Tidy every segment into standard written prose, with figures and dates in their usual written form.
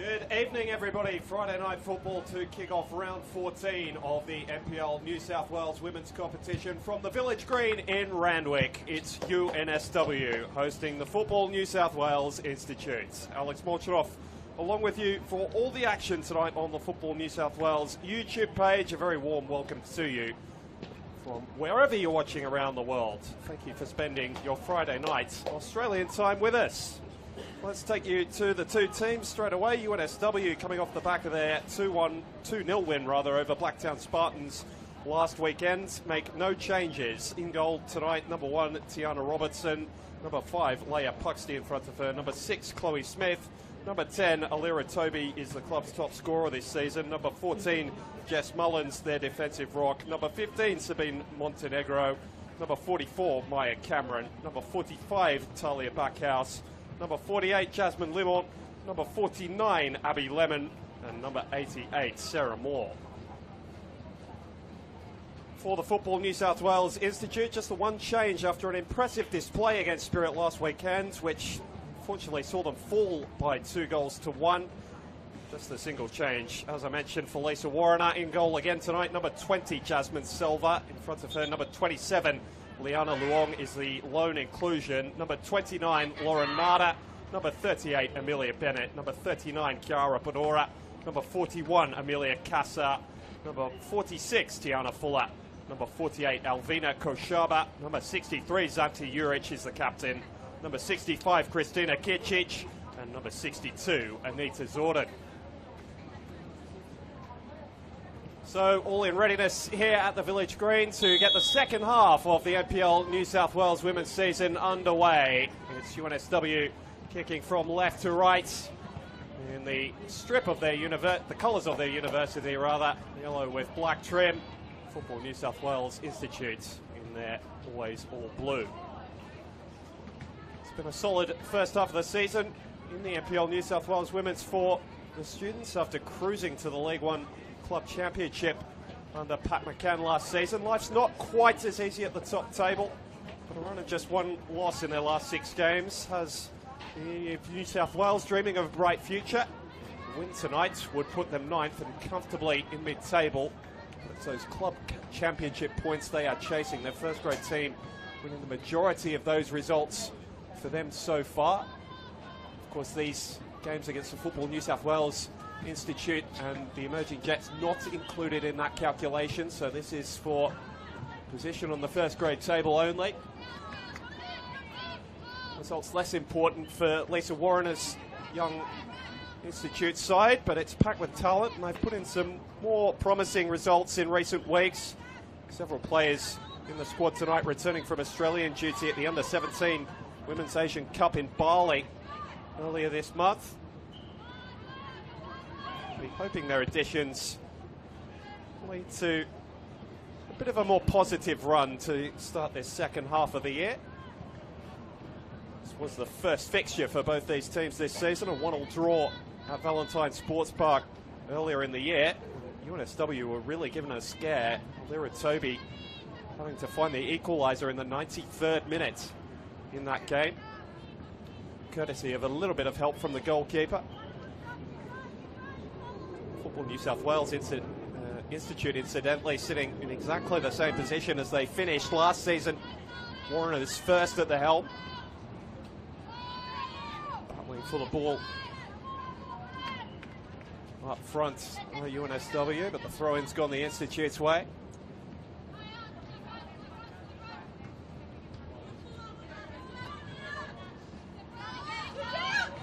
Good evening, everybody. Friday night football to kick off round 14 of the NPL New South Wales women's competition from the Village Green in Randwick. It's UNSW hosting the Football New South Wales Institute. Alex Morchanoff along with you for all the action tonight on the Football New South Wales YouTube page. A very warm welcome to you from wherever you're watching around the world. Thank you for spending your Friday night Australian time with us. Let's take you to the two teams straight away. UNSW coming off the back of their 2-0 win over Blacktown Spartans last weekend. Make no changes. In goal tonight, number 1, Tiana Robertson. Number 5, Leia Puxty in front of her. Number 6, Chloe Smith. Number 10, Alira Toby is the club's top scorer this season. Number 14, Jess Mullins, their defensive rock. Number 15, Sabine Montenegro. Number 44, Maya Cameron. Number 45, Talia Backhouse. Number 48, Jasmine Limont. Number 49, Abby Lemon. And number 88, Sarah Moore. For the Football New South Wales Institute, just the one change after an impressive display against Spirit last weekend, which unfortunately saw them fall by 2-1. Just a single change. As I mentioned, for Lisa Warriner in goal again tonight. Number 20, Jasmine Silva. In front of her, number 27, Liana Luong is the lone inclusion. Number 29, Lauren Nada. Number 38, Amelia Bennett. Number 39, Chiara Padora. Number 41, Amelia Casa. Number 46, Tiana Fuller. Number 48, Alvina Koshaba. Number 63, Zanti Juric is the captain. Number 65, Christina Kicic. And number 62, Anita Zorden. So all in readiness here at the Village Green to get the second half of the NPL New South Wales women's season underway. It's UNSW kicking from left to right in the strip of their the colours of their university rather, yellow with black trim. Football New South Wales Institute in their always all blue. It's been a solid first half of the season in the NPL New South Wales women's for the students after cruising to the League One Club Championship under Pat McCann last season. Life's not quite as easy at the top table, but a run of just one loss in their last 6 games has the New South Wales dreaming of a bright future. A win tonight would put them 9th and comfortably in mid-table. It's those club championship points they are chasing. Their first grade team winning the majority of those results for them so far. Of course, these games against the Football New South Wales Institute and the Emerging Jets not included in that calculation, so this is for position on the first grade table only. Results less important for Lisa Warriner's young Institute side, but it's packed with talent and they've put in some more promising results in recent weeks. Several players in the squad tonight returning from Australian duty at the Under-17 Women's Asian Cup in Bali earlier this month. Hoping their additions lead to a bit of a more positive run to start this second half of the year. This was the first fixture for both these teams this season, a 1-1 draw at Valentine Sports Park earlier in the year. UNSW were really given a scare. Alira Toby having to find the equaliser in the 93rd minute in that game, courtesy of a little bit of help from the goalkeeper. Football New South Wales Institute, incidentally, sitting in exactly the same position as they finished last season. Warren is first at the helm. Battling for the ball up front, UNSW, but the throw-in's gone the Institute's way.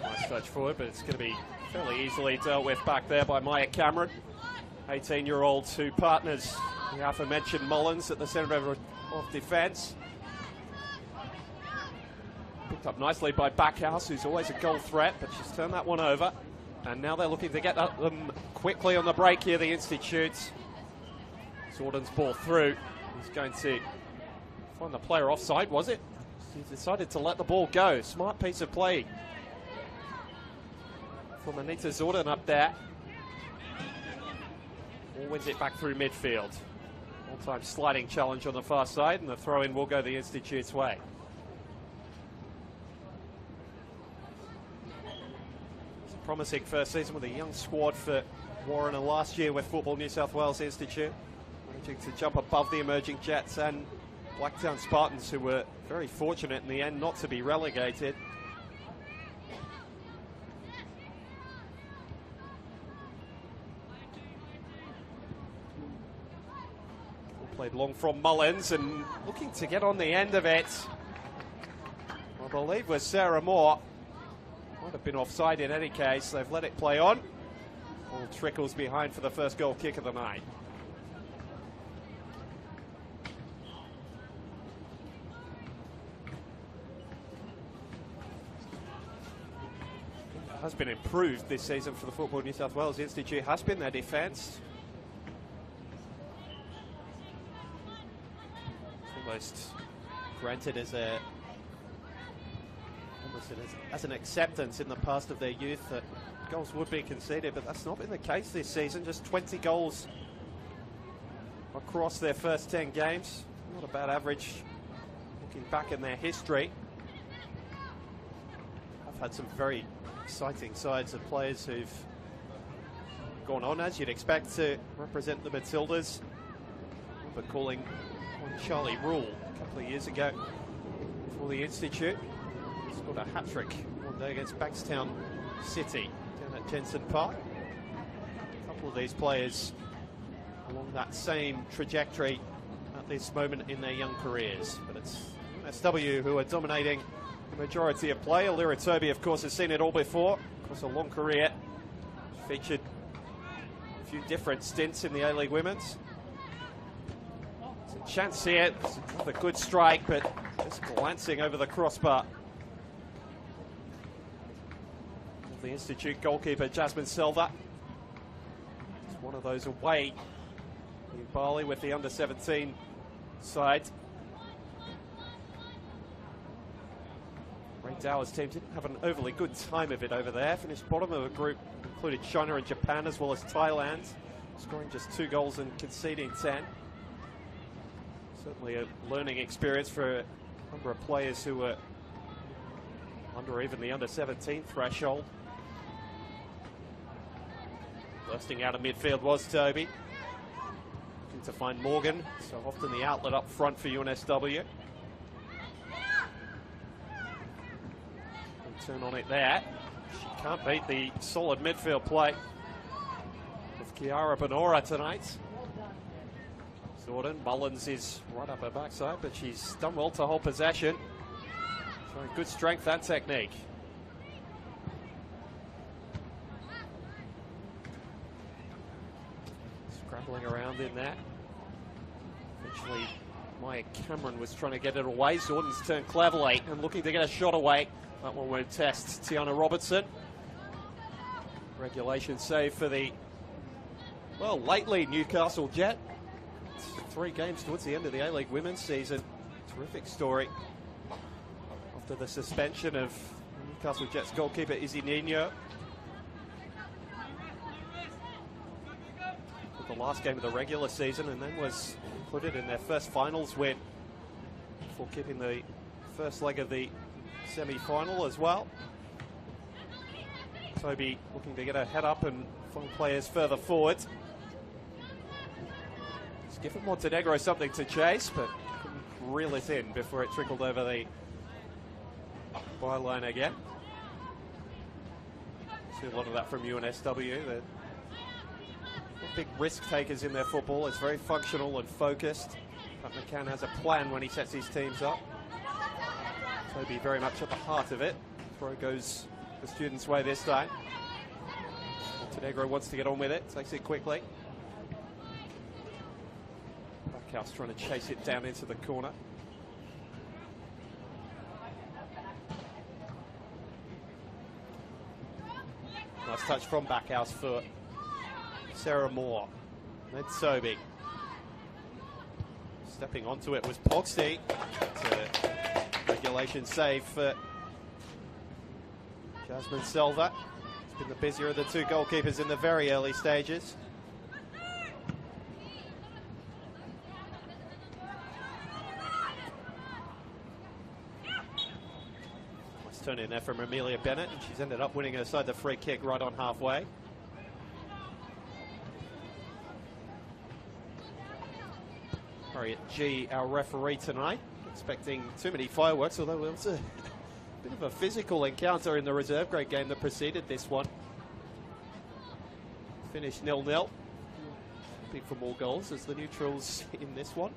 Nice touch forward, but it's going to be fairly easily dealt with back there by Maya Cameron. 18-year-old who partners the aforementioned Mullins at the centre of defence. Picked up nicely by Backhouse, who's always a goal threat, but she's turned that one over. And now they're looking to get them quickly on the break here, the Institute. Zorden's ball through. He's going to find the player offside, was it? He decided to let the ball go. Smart piece of play from Anita Zorden up there. Ball wins it back through midfield. All-time sliding challenge on the far side, and the throw-in will go the Institute's way. promising first season with a young squad for Warren, and last year with Football New South Wales Institute, managing to jump above the emerging Jets and Blacktown Spartans, who were very fortunate in the end not to be relegated. Played long from Mullins and looking to get on the end of it. I believe was Sarah Moore. Might have been offside in any case. They've let it play on. All trickles behind for the first goal kick of the night. Has been improved this season for the Football New South Wales Institute, has been their defence. Almost granted as an acceptance in the past of their youth that goals would be conceded, but that's not been the case this season. Just 20 goals across their first 10 games. Not a bad average looking back in their history. I've had some very exciting sides of players who've gone on, as you'd expect, to represent the Matildas. But calling on Charlie Rule a couple of years ago for the Institute. He scored a hat-trick one day against Bankstown City down at Jensen Park. A couple of these players along that same trajectory at this moment in their young careers. But it's NSW who are dominating the majority of play. Alira Toby, of course, has seen it all before. Across a long career, featured a few different stints in the A-League Women's. It's a chance here, another good strike, but just glancing over the crossbar. The Institute goalkeeper, Jasmine Silva. It's one of those away in Bali with the under-17 side. Ray Dower's team didn't have an overly good time of it over there. Finished bottom of a group, included China and Japan as well as Thailand, scoring just 2 goals and conceding 10. Certainly a learning experience for a number of players who were under even the under-17 threshold. Bursting out of midfield was Toby. Looking to find Morgan, so often the outlet up front for UNSW. Turn on it there. She can't beat the solid midfield play of Kiara Benora tonight. Zorden, Mullins is right up her backside, but she's done well to hold possession. Showing good strength and technique. Scrabbling around in there. Eventually, Maya Cameron was trying to get it away. Zorden's turned cleverly and looking to get a shot away. That one won't test Tiana Robertson. Regulation save for the, well, lately Newcastle Jet. It's 3 games towards the end of the A-League Women's season. Terrific story. After the suspension of Newcastle Jets goalkeeper Izzy Nino. The last game of the regular season, and then was included in their first finals win before keeping the first leg of the semi-final as well. Toby looking to get her head up and find players further forward. It's given Montenegro something to chase, but couldn't reel it in before it trickled over the byline again. See a lot of that from UNSW. They're big risk takers in their football. It's very functional and focused. But McCann has a plan when he sets his teams up. Toby very much at the heart of it. Throw goes the students' way this time. Montenegro wants to get on with it, takes it quickly. Backhouse trying to chase it down into the corner. Nice touch from Backhouse for Sarah Moore. Then Toby. Stepping onto it was Poxty. Regulation save for Jasmine Silva. It's been the busier of the 2 goalkeepers in the very early stages. Nice turn in there from Amelia Bennett, and she's ended up winning her side the free kick right on halfway. Harriet G, our referee tonight, expecting too many fireworks, although it was a bit of a physical encounter in the reserve grade game that preceded this one. Finished 0-0. Hoping for more goals as the neutrals in this one.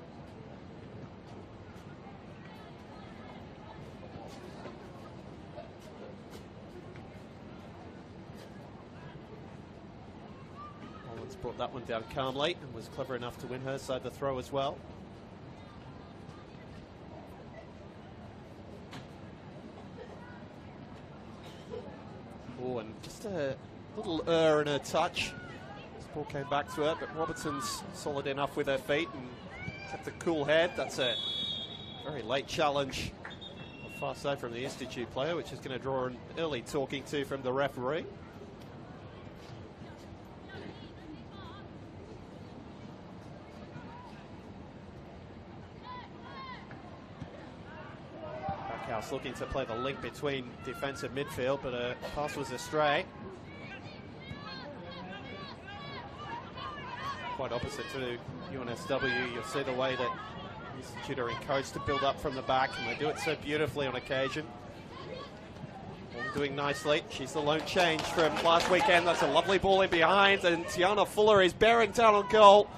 Holland's brought that one down calmly and was clever enough to win her side the throw as well. Oh, and just a little err in her touch. This ball came back to her, but Robertson's solid enough with her feet and kept a cool head. That's a very late challenge on the far side from the Institute player, which is going to draw an early talking to from the referee. Backhouse looking to play the link between defence and midfield, but a pass was astray. Quite opposite to UNSW. You'll see the way that Institute are encouraged to build up from the back, and they do it so beautifully on occasion. All doing nicely. She's the lone change from last weekend. That's a lovely ball in behind, and Tiana Fuller is bearing down on goal.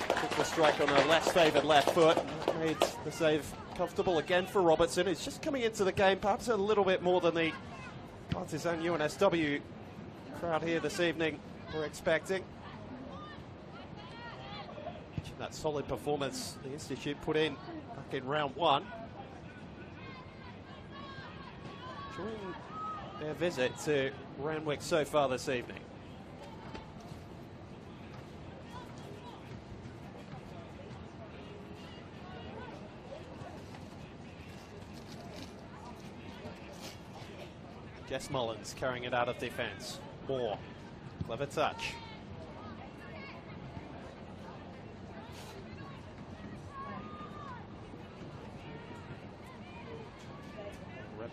Took the strike on her less favoured left foot. Made the save comfortable again for Robertson. It's just coming into the game perhaps a little bit more than the partisan UNSW crowd here this evening were expecting. That solid performance the Institute put in back in round one. During their visit to Randwick so far this evening. Jess Mullins carrying it out of defence. Moore, clever touch.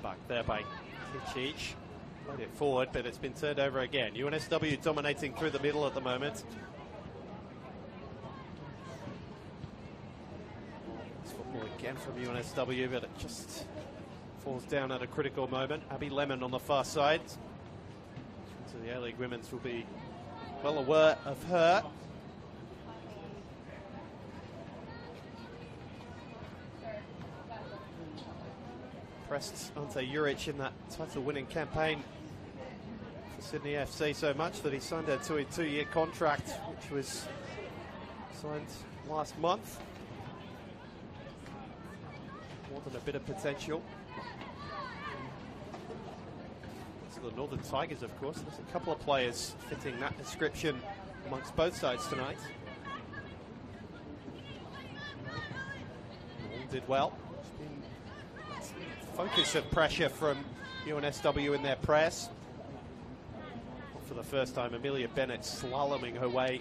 Back there by Kitchich. Played it forward, but it's been turned over again. UNSW dominating through the middle at the moment. It's football again from UNSW, but it just falls down at a critical moment. Abby Lemon on the far side. So the A-League Women's will be well aware of her. Pressed Ante Juric in that title-winning campaign for Sydney FC so much that he signed her to a 2-year contract, which was signed last month. More than a bit of potential. To the Northern Tigers, of course. There's a couple of players fitting that description amongst both sides tonight. All did well. Focus of pressure from UNSW in their press. For the first time, Amelia Bennett slaloming her way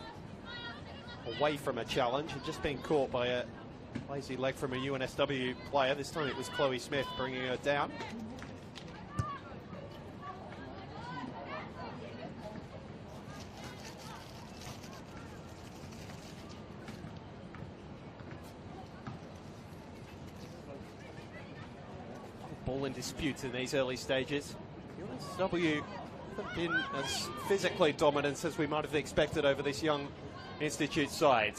away from a challenge and just being caught by a lazy leg from a UNSW player. This time it was Chloe Smith bringing her down. Ball in dispute in these early stages. UNSW haven't been as physically dominant as we might have expected over this young Institute side.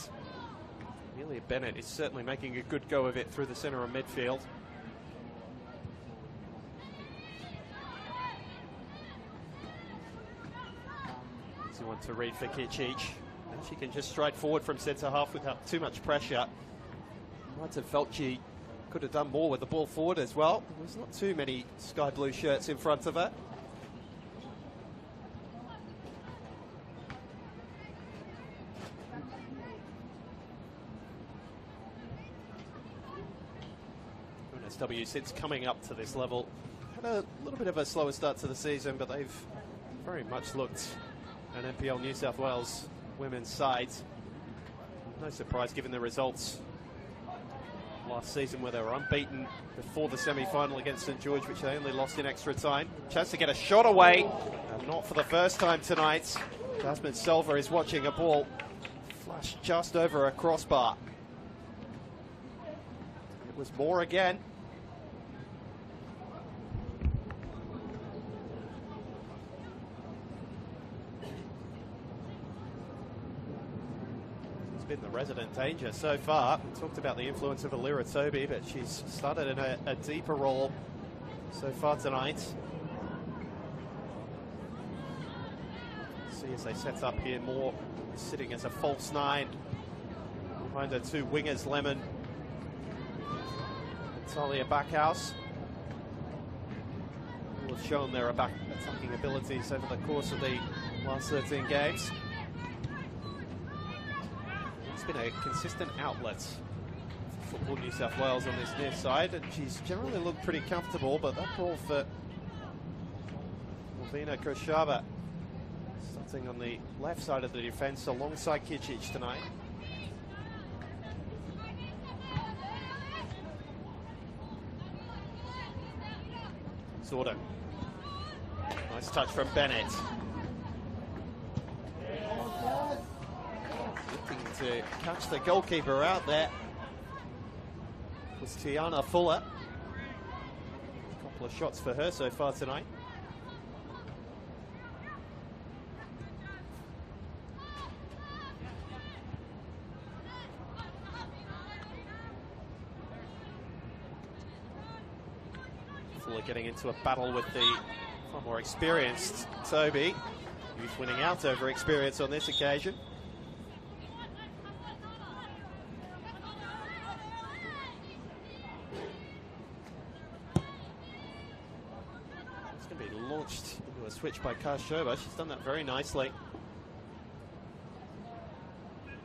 Amelia Bennett is certainly making a good go of it through the centre of midfield. Easy one to read for Kitchich. And she can just stride forward from centre half without too much pressure. Might have felt she could have done more with the ball forward as well. There's not too many sky blue shirts in front of her. UNSW, since coming up to this level, had a little bit of a slower start to the season, but they've very much looked an NPL New South Wales women's side. No surprise given the results last season where they were unbeaten before the semi-final against St George, which they only lost in extra time. Chance to get a shot away, and not for the first time tonight. Jasmine Silva is watching a ball flash just over a crossbar. It was more again. Been the resident danger so far. We talked about the influence of Alira Toby, but she's started in a deeper role so far tonight. See as they set up here, more sitting as a false nine behind her two wingers, Lemon and Talia Backhouse, who have shown their attacking abilities over the course of the last 13 games. Been a consistent outlet for Football New South Wales on this near side, and she's generally looked pretty comfortable, but that ball for Malvina Koshava starting on the left side of the defence alongside Kicic tonight. Sordo. Nice touch from Bennett. To catch the goalkeeper out there was Tiana Fuller. A couple of shots for her so far tonight. Fuller getting into a battle with the far more experienced Toby. Youth winning out over experience on this occasion. Into a switch by Karshova. She's done that very nicely.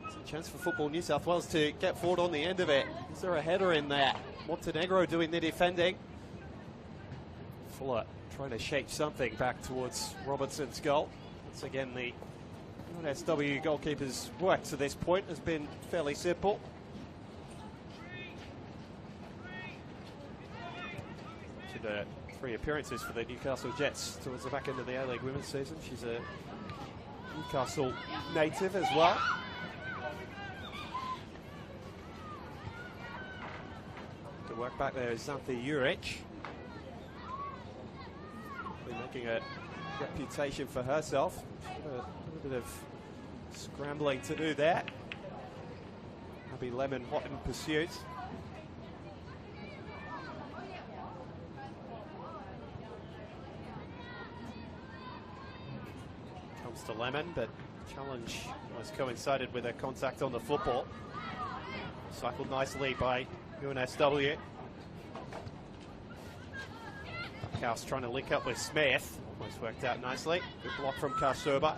It's a chance for Football New South Wales to get forward on the end of it. Is there a header in there? Montenegro doing the defending. Fuller trying to shape something back towards Robertson's goal. Once again, the UNSW goalkeeper's work to this point has been fairly simple. Should 3 appearances for the Newcastle Jets towards the back end of the A-League women's season. She's a Newcastle native as well. To work back there is Xanthi Juric. Making a reputation for herself. A little bit of scrambling to do that. Abby Lemon hot in pursuit. To Lemon, but challenge was coincided with a contact on the football. Cycled nicely by UNSW. House trying to link up with Smith. Almost worked out nicely. Good block from Karsuba.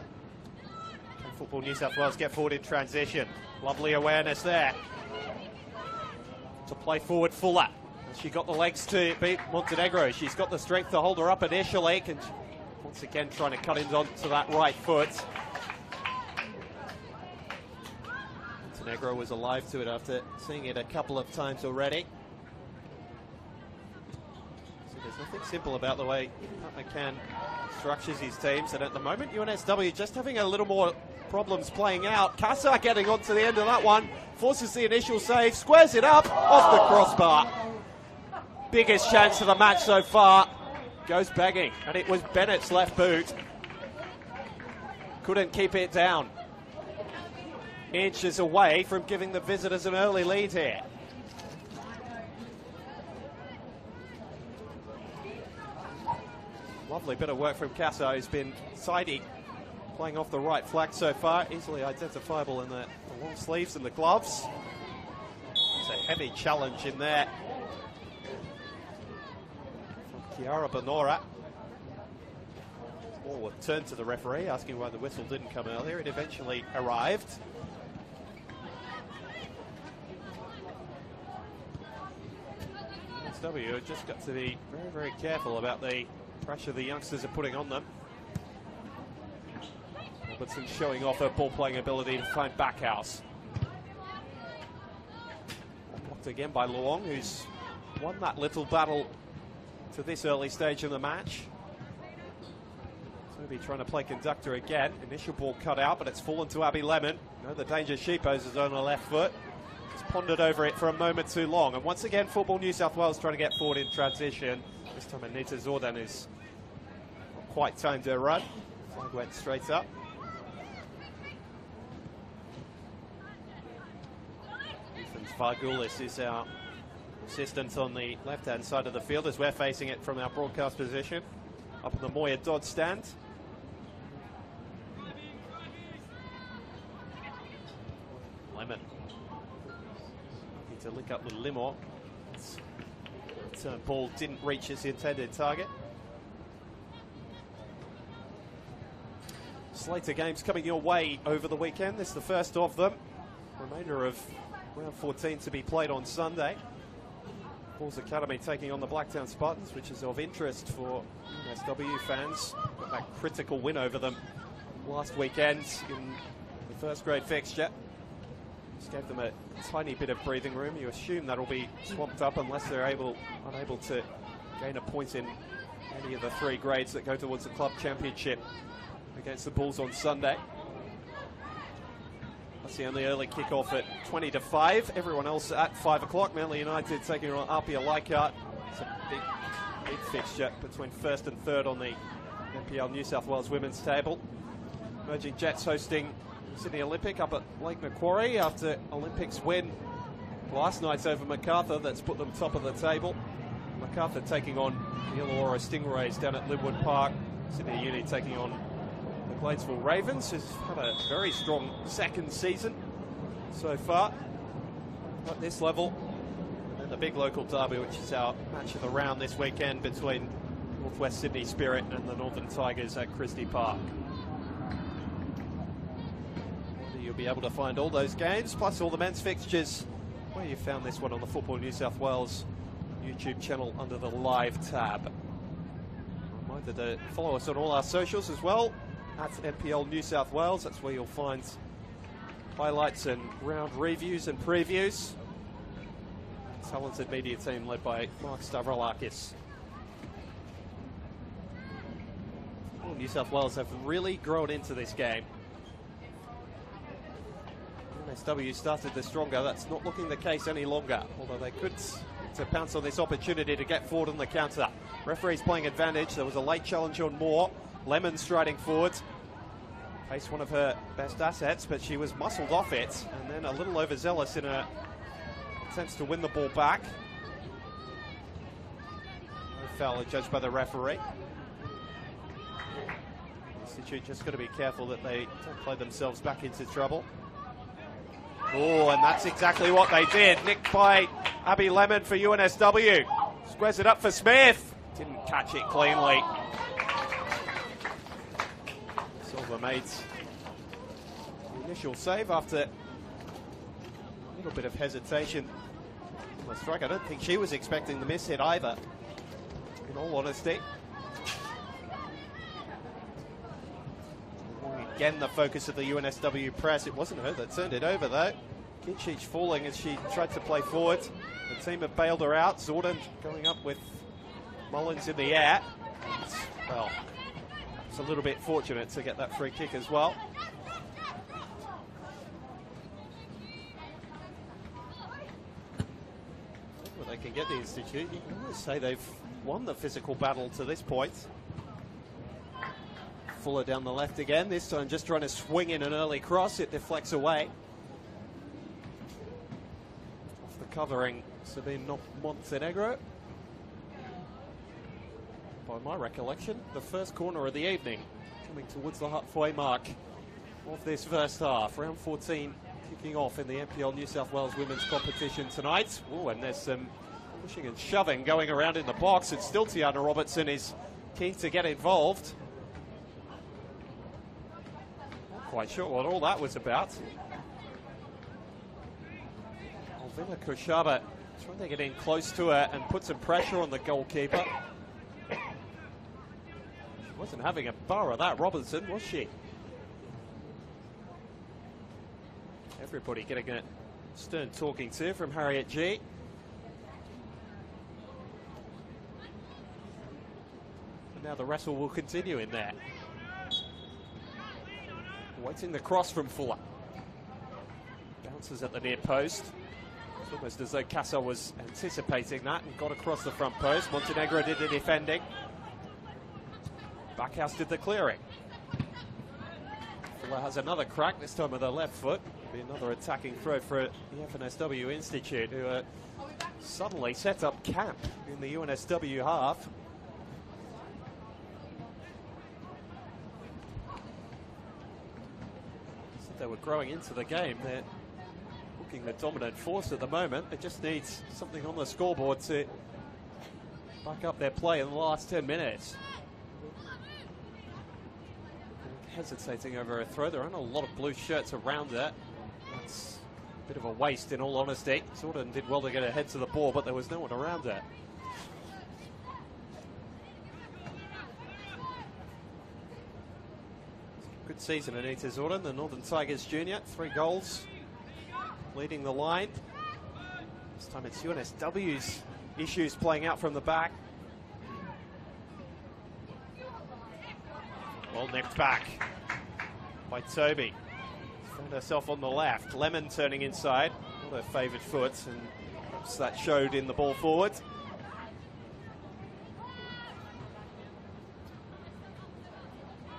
Can Football New South Wales get forward in transition? Lovely awareness there. To play forward Fuller. She got the legs to beat Montenegro. She's got the strength to hold her up initially. Once again trying to cut in onto that right foot. Montenegro was alive to it after seeing it a couple of times already. So there's nothing simple about the way McCann structures his teams, and at the moment UNSW just having a little more problems playing out. Casa getting onto the end of that one, forces the initial save, squares it up off the crossbar. Biggest chance of the match so far. Goes begging, and it was Bennett's left boot. Couldn't keep it down. Inches away from giving the visitors an early lead here. Lovely bit of work from Casa, who's been tidy, playing off the right flank so far. Easily identifiable in the long sleeves and the gloves. It's a heavy challenge in there. Chiara Bonora. Ball turned to the referee, asking why the whistle didn't come earlier. It eventually arrived. NSW just got to be very, very careful about the pressure the youngsters are putting on them. Robertson showing off her ball-playing ability to find Backhouse. Blocked again by Luong, who's won that little battle to this early stage in the match. Toby trying to play conductor again. Initial ball cut out, but it's fallen to Abby Lemon. You know the danger she poses on her left foot. Just pondered over it for a moment too long. And once again, Football New South Wales trying to get forward in transition. This time Anita Zordan is not quite timed her run. Flag went straight up. Ethan Fargulis is our assistant on the left-hand side of the field as we're facing it from our broadcast position. Up in the Moya Dodd stand. Lemon. Need to link up with Limor. Return ball didn't reach its intended target. Slate of games coming your way over the weekend. This is the first of them. Remainder of round 14 to be played on Sunday. Falls Academy taking on the Blacktown Spartans, which is of interest for NSW fans. Got that critical win over them last weekend in the first grade fixture. Just gave them a tiny bit of breathing room. You assume that'll be swamped up unless they're unable to gain a point in any of the 3 grades that go towards the club championship against the Bulls on Sunday. That's the only early kickoff at 20 to 5. Everyone else at 5 o'clock. Manly United taking on Apia Leichhardt. It's a big fixture between first and third on the NPL New South Wales women's table. Emerging Jets hosting Sydney Olympic up at Lake Macquarie after Olympics win last night over MacArthur. That's put them top of the table. MacArthur taking on the Illawarra Stingrays down at Linwood Park. Sydney Uni taking on the Gladesville Ravens, who's had a very strong second season so far at this level. And then the big local derby, which is our match of the round this weekend between Northwest Sydney Spirit and the Northern Tigers at Christie Park. You'll be able to find all those games, plus all the men's fixtures, where you found this one on the Football New South Wales YouTube channel under the live tab. Reminder to follow us on all our socials as well, at NPL New South Wales. That's where you'll find highlights and round reviews and previews. Talented media team led by Mark Stavroulakis. New South Wales have really grown into this game. NSW started the stronger. That's not looking the case any longer, although they could to pounce on this opportunity to get forward on the counter. Referee's playing advantage. There was a late challenge on Moore. Lemon striding forward. Faced one of her best assets, but she was muscled off it, and then a little overzealous in her attempts to win the ball back. No foul judged by the referee. Institute just got to be careful that they don't play themselves back into trouble. Oh, and that's exactly what they did. Nicked by Abby Lemon for UNSW. Squares it up for Smith. Didn't catch it cleanly. Silver made the initial save after a little bit of hesitation on the strike. I don't think she was expecting the miss hit either, in all honesty. Again, the focus of the UNSW press. It wasn't her that turned it over, though. Kinchich falling as she tried to play forward. The team have bailed her out. Zordan going up with Mullins in the air. Well, it's a little bit fortunate to get that free kick as well. Well, they can get the Institute. You can almost say they've won the physical battle to this point. Fuller down the left again, this time just trying to swing in an early cross. It deflects away. Off the covering, Sabine Montenegro. By my recollection, the first corner of the evening, coming towards the halfway mark of this first half. Round 14 kicking off in the NPL New South Wales women's competition tonight. Oh, and there's some pushing and shoving going around in the box, and still Tiana Robertson is keen to get involved. Quite sure what all that was about. Alvina Koshaba trying to get in close to her and put some pressure on the goalkeeper. She wasn't having a bar of that, Robinson, was she? Everybody getting a Stern talking to from Harriet G. And now the wrestle will continue in there. Waiting the cross from Fuller. Bounces at the near post. It's almost as though Casa was anticipating that and got across the front post. Montenegro did the defending. Backhouse did the clearing. Fuller has another crack, this time with her left foot. Be another attacking throw for the NSW Institute, who suddenly set up camp in the UNSW half. They were growing into the game. They're looking the dominant force at the moment. It just needs something on the scoreboard to back up their play in the last 10 minutes. Hesitating over a throw. There aren't a lot of blue shirts around it. It's a bit of a waste, in all honesty. Zordon did well to get ahead to the ball, but there was no one around it. Good season, Anita Zordon, the Northern Tigers junior. 3 goals, leading the line. This time it's UNSW's issues playing out from the back. Well nipped back by Toby. Found herself on the left. Lemon turning inside. Not her favoured foot, and perhaps that showed in the ball forward.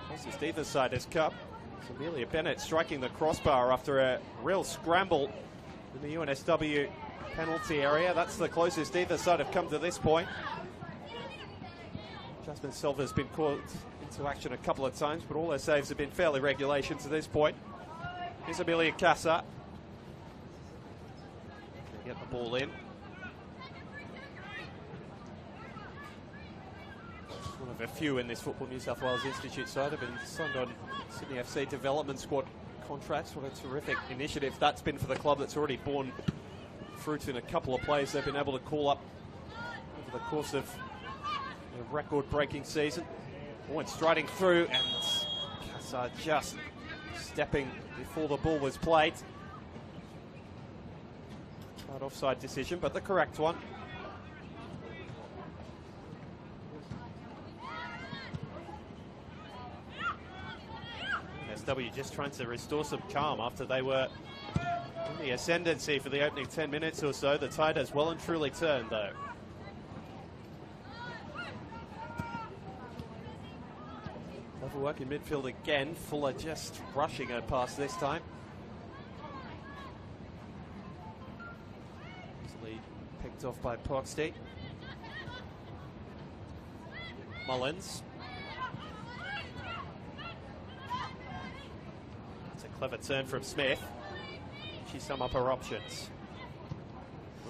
Closest either side has come. It's Amelia Bennett striking the crossbar after a real scramble in the UNSW penalty area. That's the closest either side have come to this point. Jasmine Silva's been caught into action a couple of times, but all her saves have been fairly regulation to this point. Here's Amelia Casa. Get the ball in. One of a few in this Football New South Wales Institute side have been signed on Sydney FC Development Squad contracts. What a terrific initiative that's been for the club. That's already borne fruit in a couple of players they've been able to call up over the course of a record-breaking season. Went striding through, and Casa just stepping before the ball was played. Not offside decision, but the correct one. NSW just trying to restore some calm after they were in the ascendancy for the opening 10 minutes or so. The tide has well and truly turned, though. Clever work in midfield again. Fuller just rushing her past this time. Easily picked off by Poxty. Mullins. It's a clever turn from Smith. She sum up her options.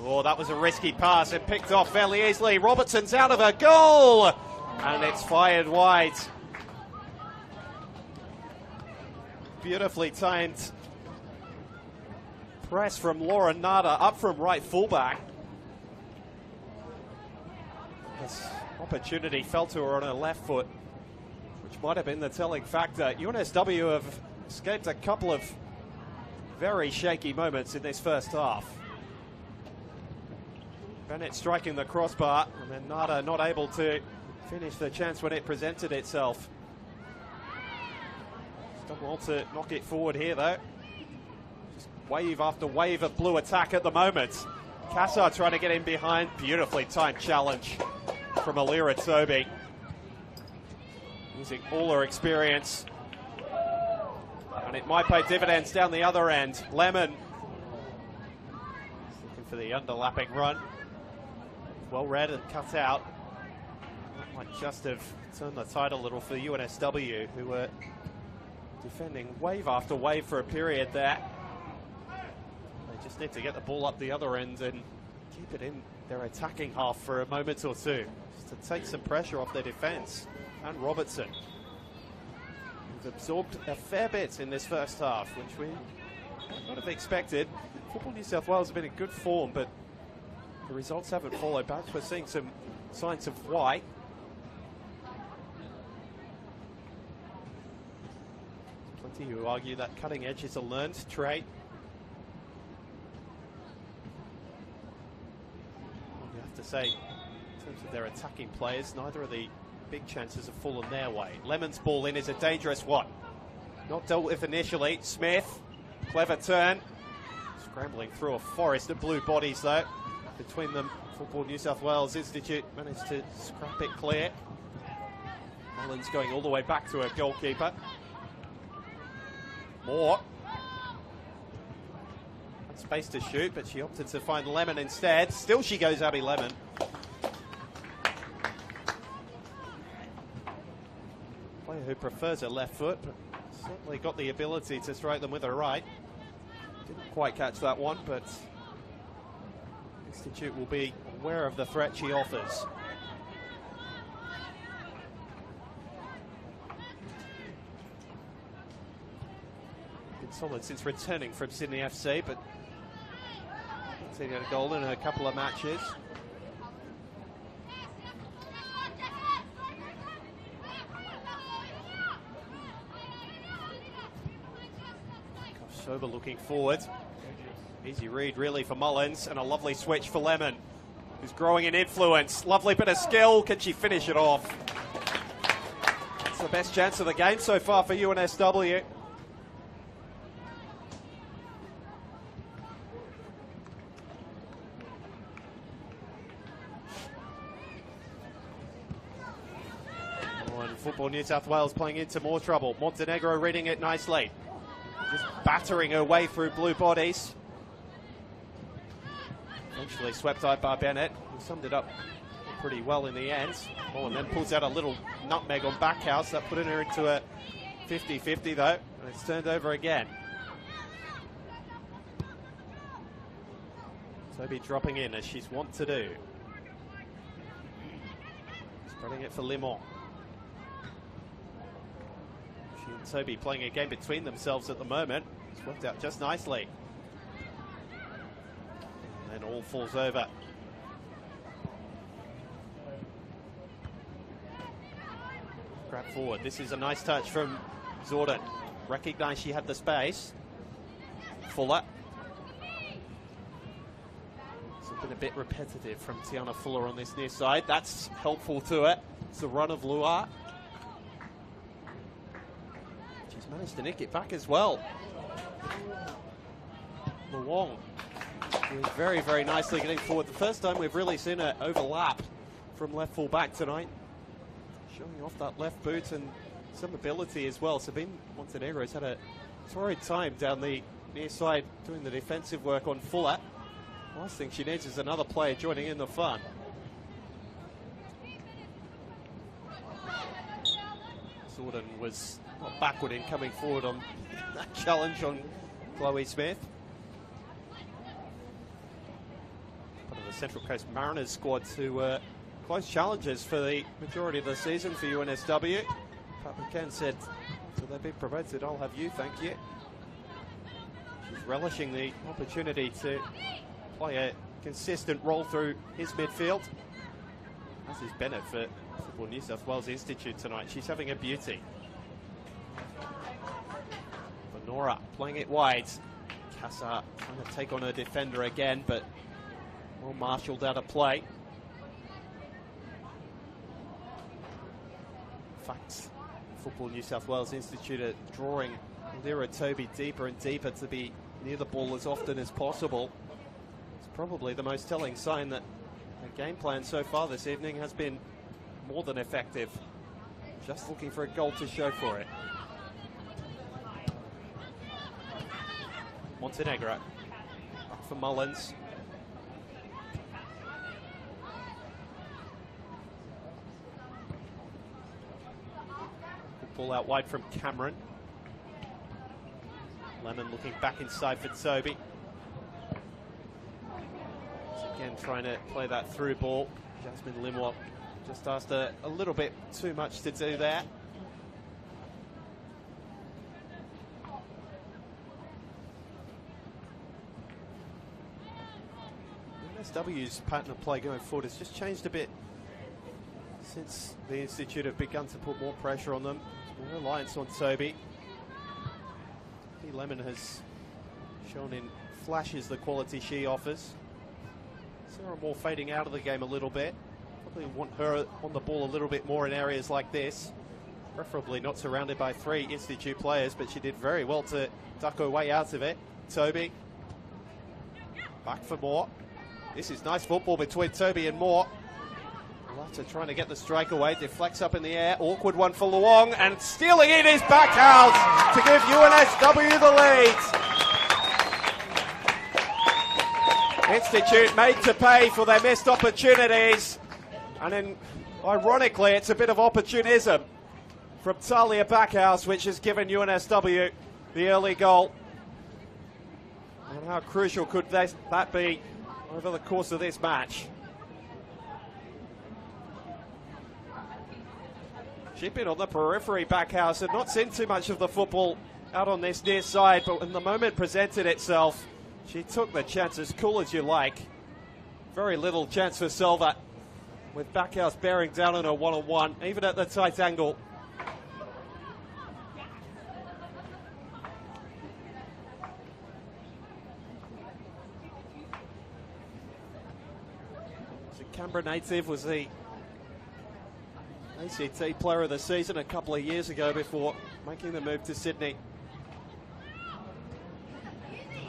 Oh, that was a risky pass. It picked off fairly easily. Robertson's out of her goal, and it's fired wide. Beautifully timed press from Lauren Nada up from right fullback. This opportunity fell to her on her left foot, which might have been the telling factor. UNSW have escaped a couple of very shaky moments in this first half. Bennett striking the crossbar, and then Nada not able to finish the chance when it presented itself. Done well to knock it forward here, though. Just wave after wave of blue attack at the moment. Casa trying to get in behind. Beautifully timed challenge from Alira Toby. Using all her experience. And it might pay dividends down the other end. Lemon looking for the underlapping run. Well read and cut out. That might just have turned the tide a little for UNSW, who were defending wave after wave for a period there. They just need to get the ball up the other end and keep it in their attacking half for a moment or two, just to take some pressure off their defence. And Robertson, who's absorbed a fair bit in this first half, which we might not have expected. Football New South Wales have been in good form, but the results haven't followed back. We're seeing some signs of white. Plenty who argue that cutting edge is a learned trait. have to say, in terms of their attacking players, neither of the big chances have fallen their way. Lemon's ball in is a dangerous one. Not dealt with initially. Smith, clever turn. Scrambling through a forest of blue bodies, though. Between them, Football New South Wales Institute managed to scrap it clear. Mullins going all the way back to her goalkeeper. Moore. Had space to shoot, but she opted to find Lemon instead. Still she goes Abby Lemon. Player who prefers her left foot, but certainly got the ability to strike them with her right. Didn't quite catch that one, but Institute will be aware of the threat she offers. Been solid since returning from Sydney FC, but hasn't had a goal in a couple of matches. Sober looking forward. Easy read really for Mullins, and a lovely switch for Lemon, who's growing in influence. Lovely bit of skill. Can she finish it off? It's the best chance of the game so far for UNSW. Oh, and Football New South Wales playing into more trouble. Montenegro reading it nicely. Just battering her way through blue bodies. Eventually swept out by Bennett, who summed it up pretty well in the end. Oh, and then pulls out a little nutmeg on Backhouse. That put her into a 50-50 though, and it's turned over again. Toby dropping in as she's wont to do. Spreading it for Limon. She and Toby playing a game between themselves at the moment. It's worked out just nicely. And then all falls over. Grab forward. This is a nice touch from Zordon. Recognised she had the space. Fuller. It's been a bit repetitive from Tiana Fuller on this near side. That's helpful to it. It's the run of Luar. She's managed to nick it back as well. Luong doing very, very nicely getting forward. The first time we've really seen her overlap from left full back tonight. Showing off that left boot and some ability as well. Sabine Montenegro has had a torrid time down the near side doing the defensive work on Fuller. Last thing she needs is another player joining in the fun. Zordon was not backward in coming forward on that challenge on Chloe Smith. Part of the Central Coast Mariners squad to close challenges for the majority of the season for UNSW. Pat McCann said, "So they've been promoted, I'll have you, thank you." She's relishing the opportunity to play a consistent role through his midfield. As is Bennett for Football New South Wales Institute tonight. She's having a beauty. Nora playing it wide. Kassar trying to take on her defender again, but well marshalled out of play. In fact, Football New South Wales Institute are drawing Lyra Toby deeper and deeper to be near the ball as often as possible. It's probably the most telling sign that the game plan so far this evening has been more than effective. Just looking for a goal to show for it. Montenegro back for Mullins. Good ball out wide from Cameron. Lemon looking back inside for Toby. Again trying to play that through ball. Jasmine Limwell just asked a little bit too much to do there. NSW's pattern of play going forward has just changed a bit since the Institute have begun to put more pressure on them. More reliance on Toby. Lemon has shown in flashes the quality she offers. Sarah and more fading out of the game a little bit. Probably want her on the ball a little bit more in areas like this. Preferably not surrounded by 3 Institute players, but she did very well to duck her way out of it. Toby. Back for Moore. This is nice football between Toby and Moore. Latter trying to get the strike away, deflects up in the air, awkward one for Luong, and stealing it is Backhouse to give UNSW the lead. Institute made to pay for their missed opportunities, and then, ironically, it's a bit of opportunism from Talia Backhouse, which has given UNSW the early goal. And how crucial could that be over the course of this match? She'd been on the periphery, Backhouse, and not seen too much of the football out on this near side, but when the moment presented itself, she took the chance as cool as you like. Very little chance for Silva, with Backhouse bearing down on her one-on-one, even at the tight angle. Canberra native, was the ACT Player of the Season a couple of years ago before making the move to Sydney.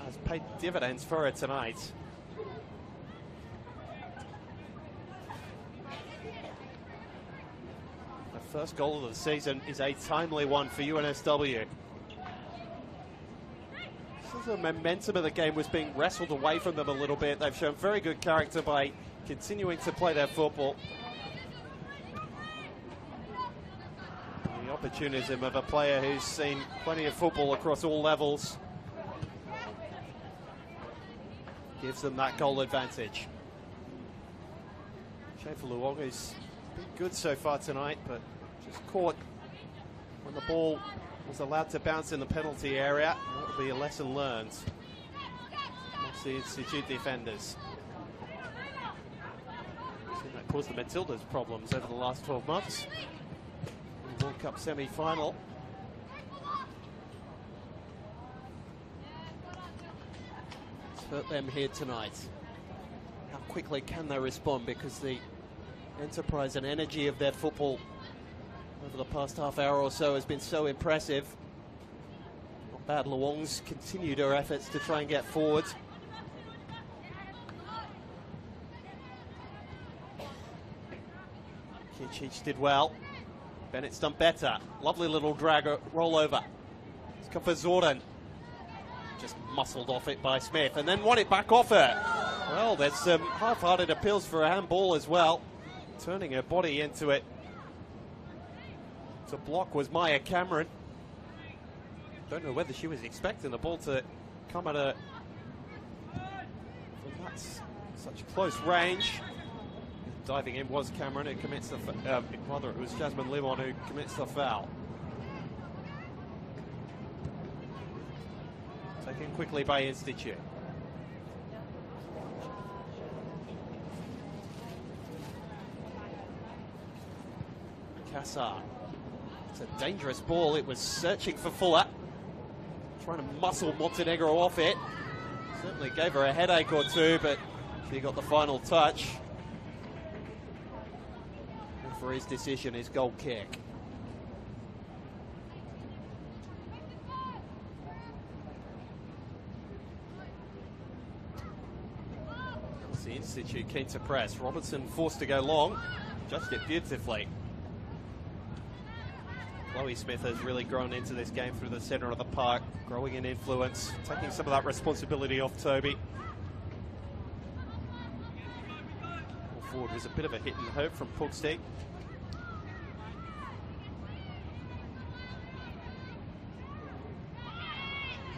Has paid dividends for her tonight. The first goal of the season is a timely one for UNSW. The momentum of the game was being wrestled away from them a little bit. They've shown very good character by continuing to play their football. The opportunism of a player who's seen plenty of football across all levels gives them that goal advantage. Schaefer Luong has been good so far tonight, but just caught when the ball was allowed to bounce in the penalty area. That will be a lesson learned amongst the Institute defenders. Seen that caused the Matildas problems over the last 12 months. In the World Cup semi-final. It's hurt them here tonight. How quickly can they respond, because the enterprise and energy of their football over the past half hour or so has been so impressive. Not bad. Luong's continued her efforts to try and get forward. Kicic did well. Bennett's done better. Lovely little drag roll over. It's come for Zorden. Just muscled off it by Smith and then won it back off her. Well, there's some half-hearted appeals for a handball as well. Turning her body into it. To block was Maya Cameron. Don't know whether she was expecting the ball to come at her from that such close range. Diving in was Cameron who commits the rather it was Jasmine Limon who commits the foul. Taken quickly by Institute. Kassar. It's a dangerous ball. It was searching for Fuller. Trying to muscle Montenegro off it. Certainly gave her a headache or two, but she got the final touch. And for his decision, his goal kick. That's the Institute keen to press. Robertson forced to go long. Judged it beautifully. Chloe Smith has really grown into this game through the centre of the park, growing in influence, taking some of that responsibility off Toby. Forward was a bit of a hit and hope from Pugsty.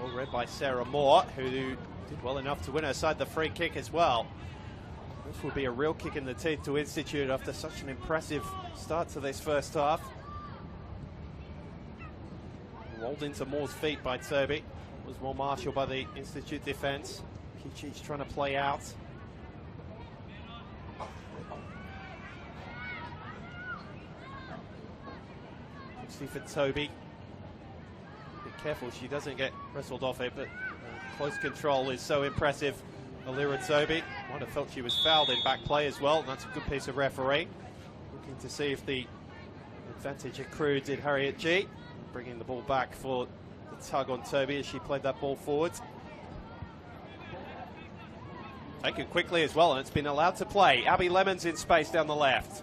Well read by Sarah Moore, who did well enough to win her side the free kick as well. This will be a real kick in the teeth to Institute after such an impressive start to this first half. Rolled into Moore's feet by Toby. Was more martial by the Institute defence. Kicic trying to play out. See for Toby. Be careful she doesn't get wrestled off it, but close control is so impressive. Alira Toby. Might have felt she was fouled in back play as well, and that's a good piece of referee. Looking to see if the advantage accrued did Harriet G. Bringing the ball back for the tug on Toby as she played that ball forward. Taken quickly as well, and it's been allowed to play. Abby Lemons in space down the left.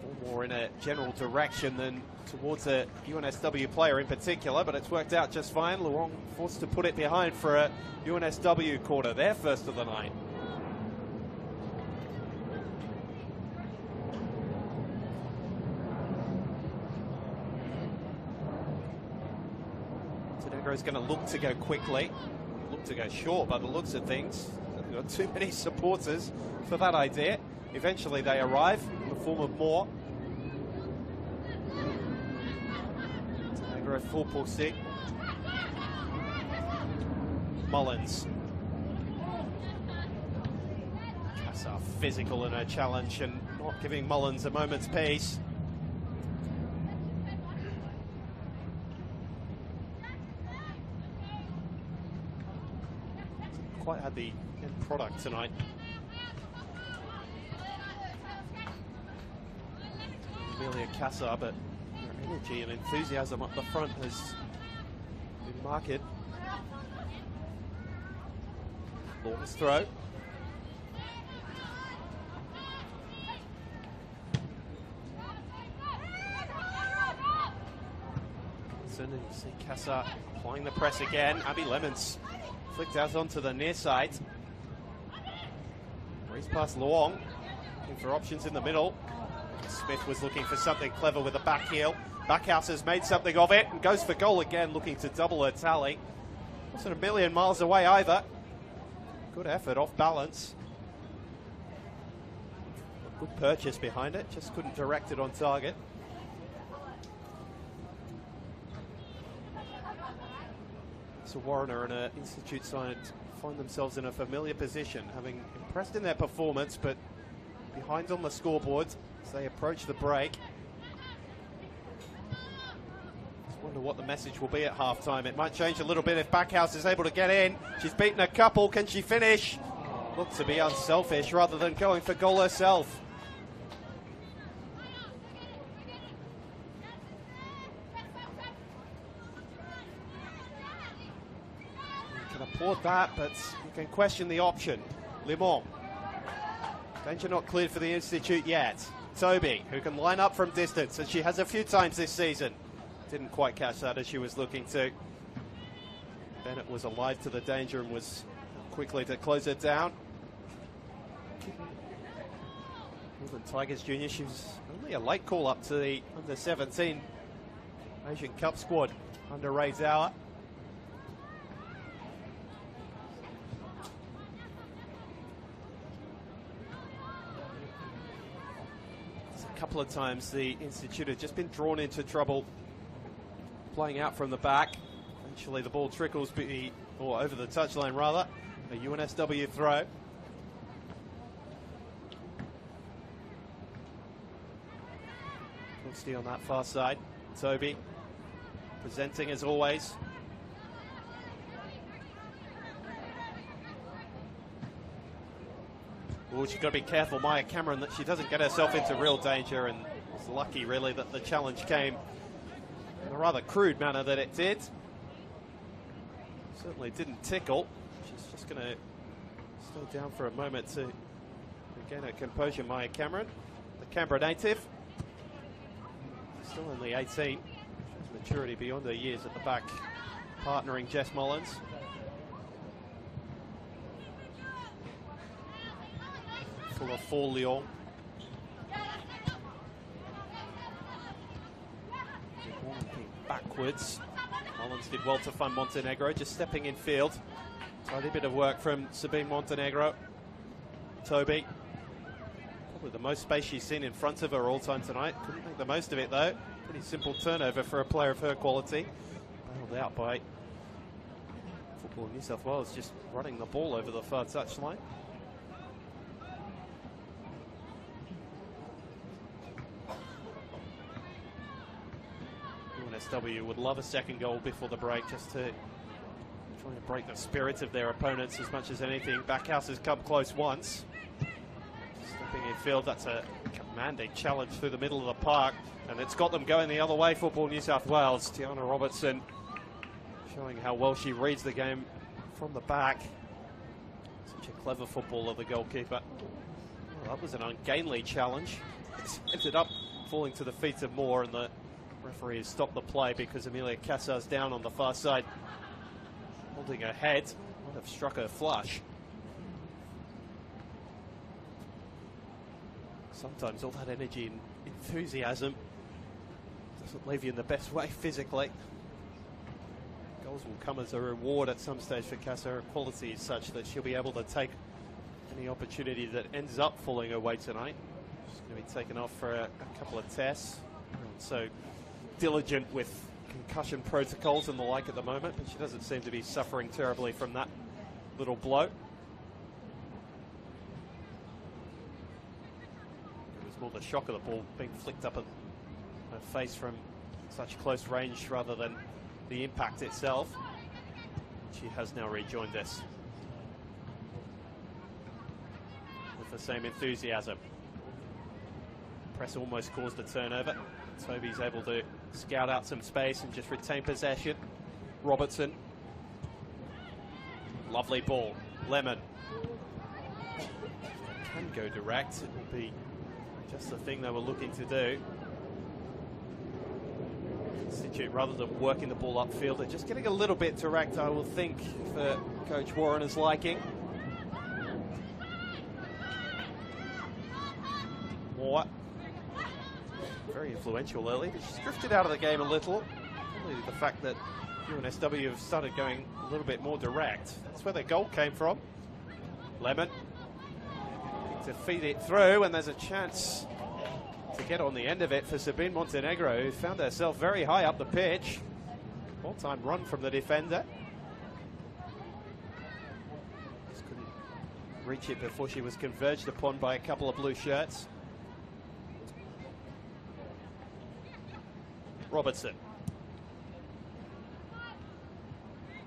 Ball more in a general direction than towards a UNSW player in particular, but it's worked out just fine. Luong forced to put it behind for a UNSW quarter, their first of the night. Montenegro's going to look to go quickly. Look to go short by the looks of things. They've got too many supporters for that idea. Eventually they arrive in the form of Moore. Montenegro full posting. Mullins. Cassar physical in her challenge and not giving Mullins a moment's peace. Quite had the end product tonight. Amelia Cassar, but her energy and enthusiasm up the front has been marked. Lawton's throw. And you see Cassar applying the press again. Abby Lemons flicked out onto the near side. Race past Luong, looking for options in the middle. Smith was looking for something clever with a back heel. Backhouse has made something of it and goes for goal again, looking to double her tally. Wasn't a million miles away either. Good effort, off balance. A good purchase behind it, just couldn't direct it on target. So Warrener and her Institute side find themselves in a familiar position, having impressed in their performance, but behind on the scoreboard as they approach the break. Just wonder what the message will be at halftime. It might change a little bit if Backhouse is able to get in. She's beaten a couple. Can she finish? Looked to be unselfish rather than going for goal herself. Applaud that, but you can question the option. Limon. Danger not cleared for the Institute yet. Toby, who can line up from distance, and she has a few times this season. Didn't quite catch that as she was looking to. Bennett was alive to the danger and was quickly to close it down. Northern Tigers Junior, she was only a late call up to the under-17 Asian Cup squad under Ray Zauer. Couple of times the Institute have just been drawn into trouble playing out from the back. Eventually the ball trickles or over the touchline rather. A UNSW throw. Posty on that far side. Toby presenting as always. Oh, she's got to be careful, Maya Cameron, that she doesn't get herself into real danger, and was lucky really that the challenge came in a rather crude manner that it did. Certainly didn't tickle. She's just going to stay down for a moment to regain her composure, Maya Cameron, the Canberra native. Still only 18. Shows maturity beyond her years at the back, partnering Jess Mullins. Full of four Lyon. Backwards. Mullins did well to fund Montenegro, just stepping in field. Tiny bit of work from Sabine Montenegro. Toby. Probably the most space she's seen in front of her all time tonight. Couldn't make the most of it though. Pretty simple turnover for a player of her quality. Bailed out by Football New South Wales, just running the ball over the far touchline. UNSW would love a second goal before the break just to trying to break the spirit of their opponents as much as anything. Backhouse has come close once. Stepping in field, that's a commanding challenge through the middle of the park, and it's got them going the other way. Football New South Wales. Tiana Robertson showing how well she reads the game from the back. Such a clever footballer, the goalkeeper. Well, that was an ungainly challenge. It's ended up falling to the feet of Moore, and the referee has stopped the play because Amelia Casar's down on the far side, holding her head. Might have struck her flush. Sometimes all that energy and enthusiasm doesn't leave you in the best way physically. Goals will come as a reward at some stage for Casar. Her quality is such that she'll be able to take any opportunity that ends up falling her way tonight. She's going to be taken off for a couple of tests. So diligent with concussion protocols and the like at the moment, but she doesn't seem to be suffering terribly from that little blow. It was more the shock of the ball being flicked up at her face from such close range rather than the impact itself. She has now rejoined us with the same enthusiasm. Press almost caused a turnover. Toby's able to scout out some space and just retain possession. Robertson. Lovely ball. Lemon. Can go direct. It will be just the thing they were looking to do. Institute, rather than working the ball upfield, they're just getting a little bit direct, I will think, for Coach Warrener's liking. Moore. Very influential early, but she's drifted out of the game a little. Probably the fact that UNSW have started going a little bit more direct. That's where their goal came from. Lemon to feed it through, and there's a chance to get on the end of it for Sabine Montenegro, who found herself very high up the pitch. All-time run from the defender. Just couldn't reach it before she was converged upon by a couple of blue shirts. Robertson.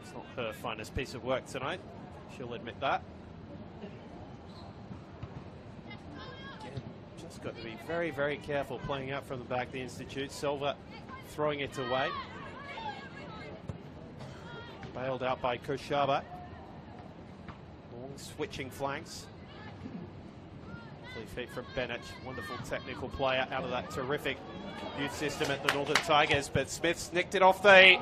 It's not her finest piece of work tonight. She'll admit that. Again, just got to be very, very careful playing out from the back. The Institute. Silva throwing it away. Bailed out by Koshaba. Long switching flanks. Lovely feet from Bennett. Wonderful technical player out of that terrific youth system at the Northern Tigers, but Smith's nicked it off the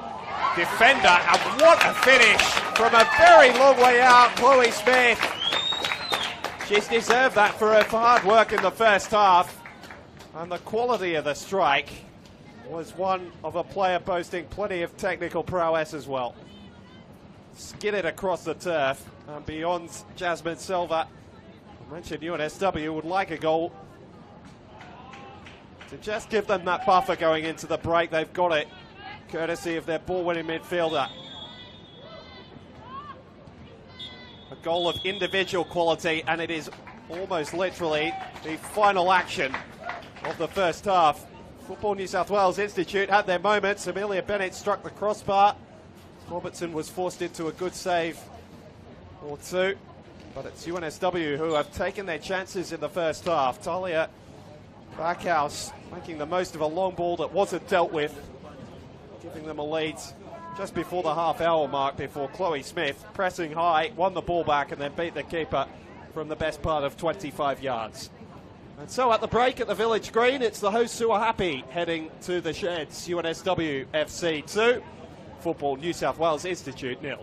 defender, and what a finish from a very long way out. Chloe Smith, she's deserved that for her hard work in the first half, and the quality of the strike was one of a player boasting plenty of technical prowess as well. Skidded across the turf, and beyond Jasmine Silva, I mentioned UNSW would like a goal to just give them that buffer going into the break. They've got it, courtesy of their ball-winning midfielder. A goal of individual quality, and it is almost literally the final action of the first half. Football New South Wales Institute had their moments. Amelia Bennett struck the crossbar. Robertson was forced into a good save or two, but it's UNSW who have taken their chances in the first half. Talia Backhouse making the most of a long ball that wasn't dealt with, giving them a lead just before the half-hour mark, before Chloe Smith, pressing high, won the ball back and then beat the keeper from the best part of 25 yards. And so at the break at the Village Green, it's the hosts who are happy heading to the Sheds. UNSW FC 2, Football New South Wales Institute 0.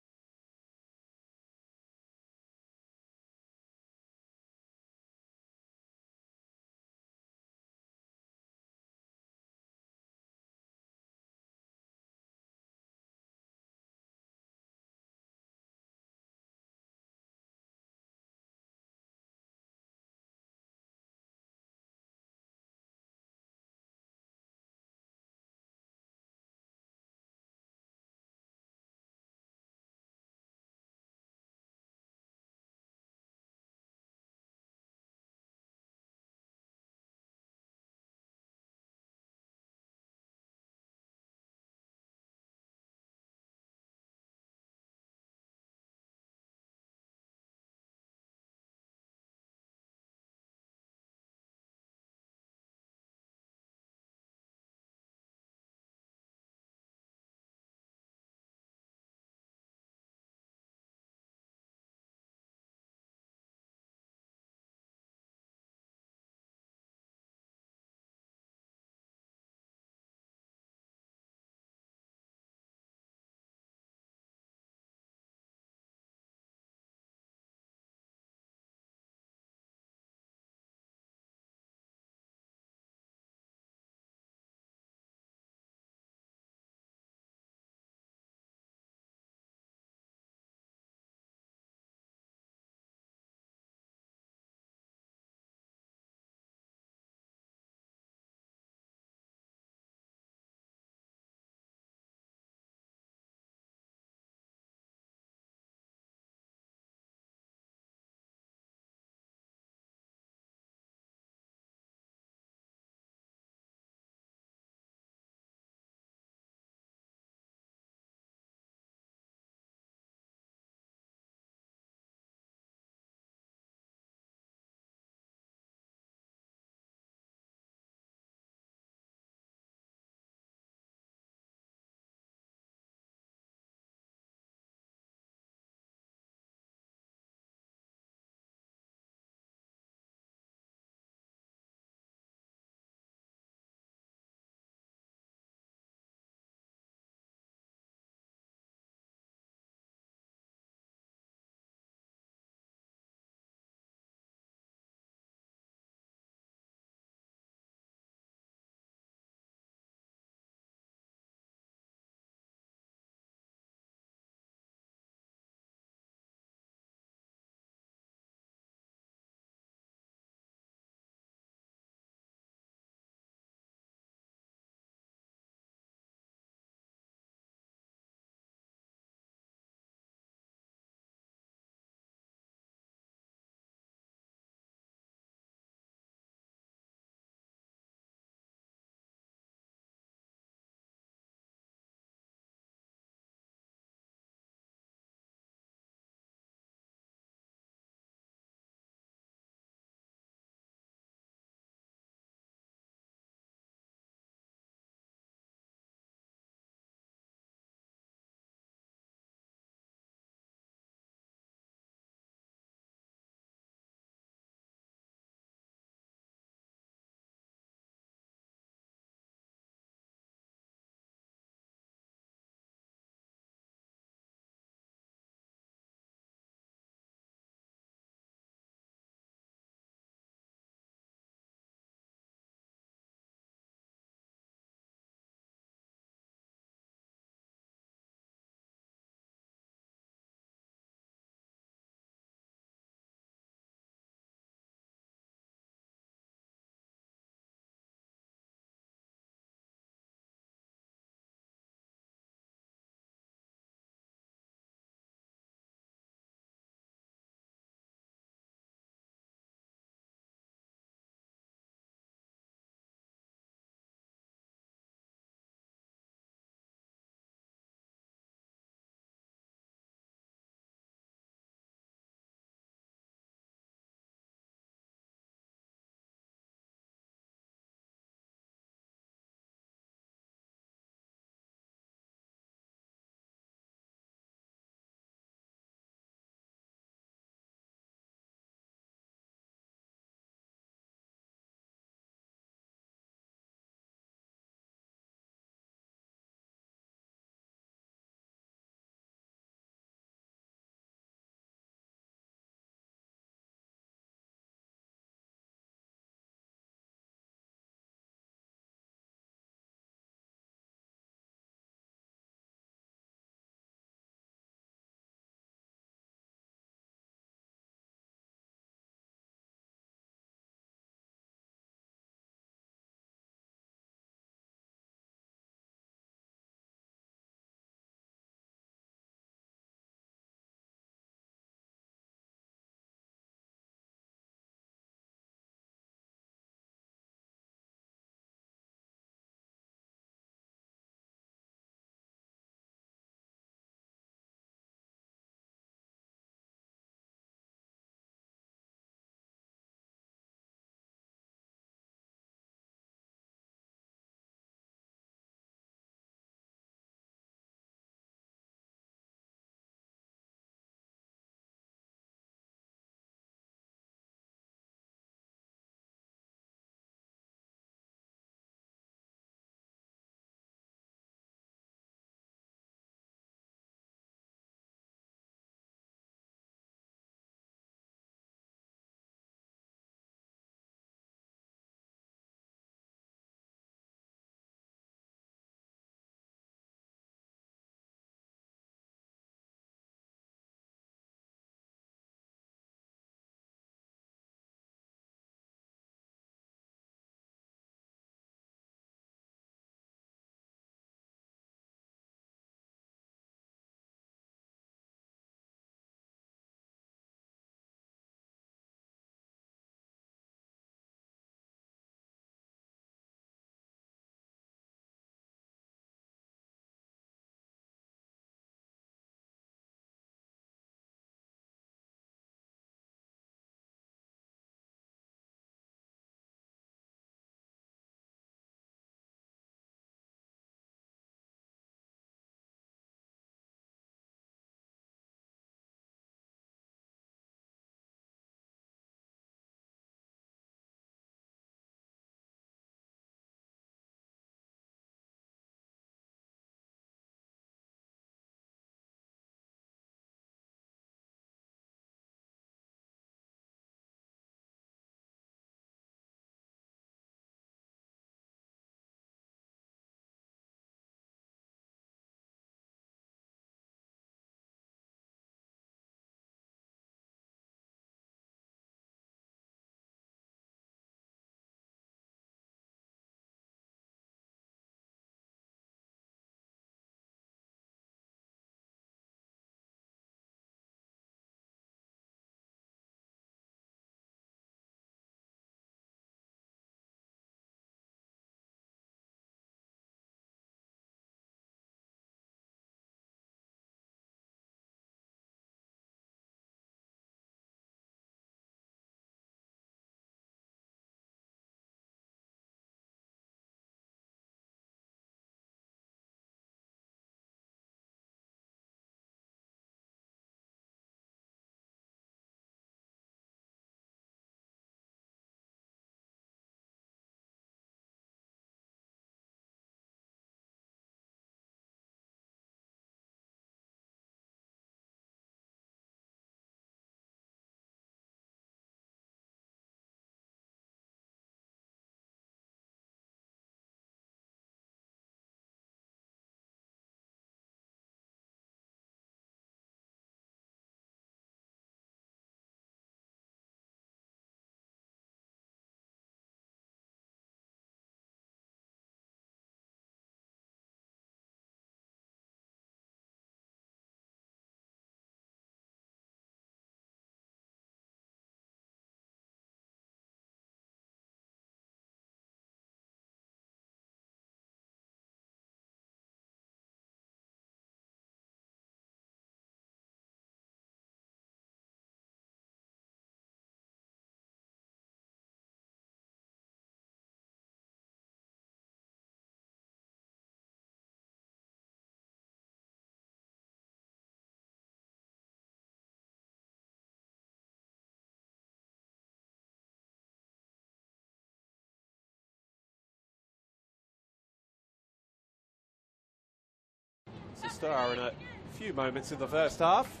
It's a star in a few moments in the first half.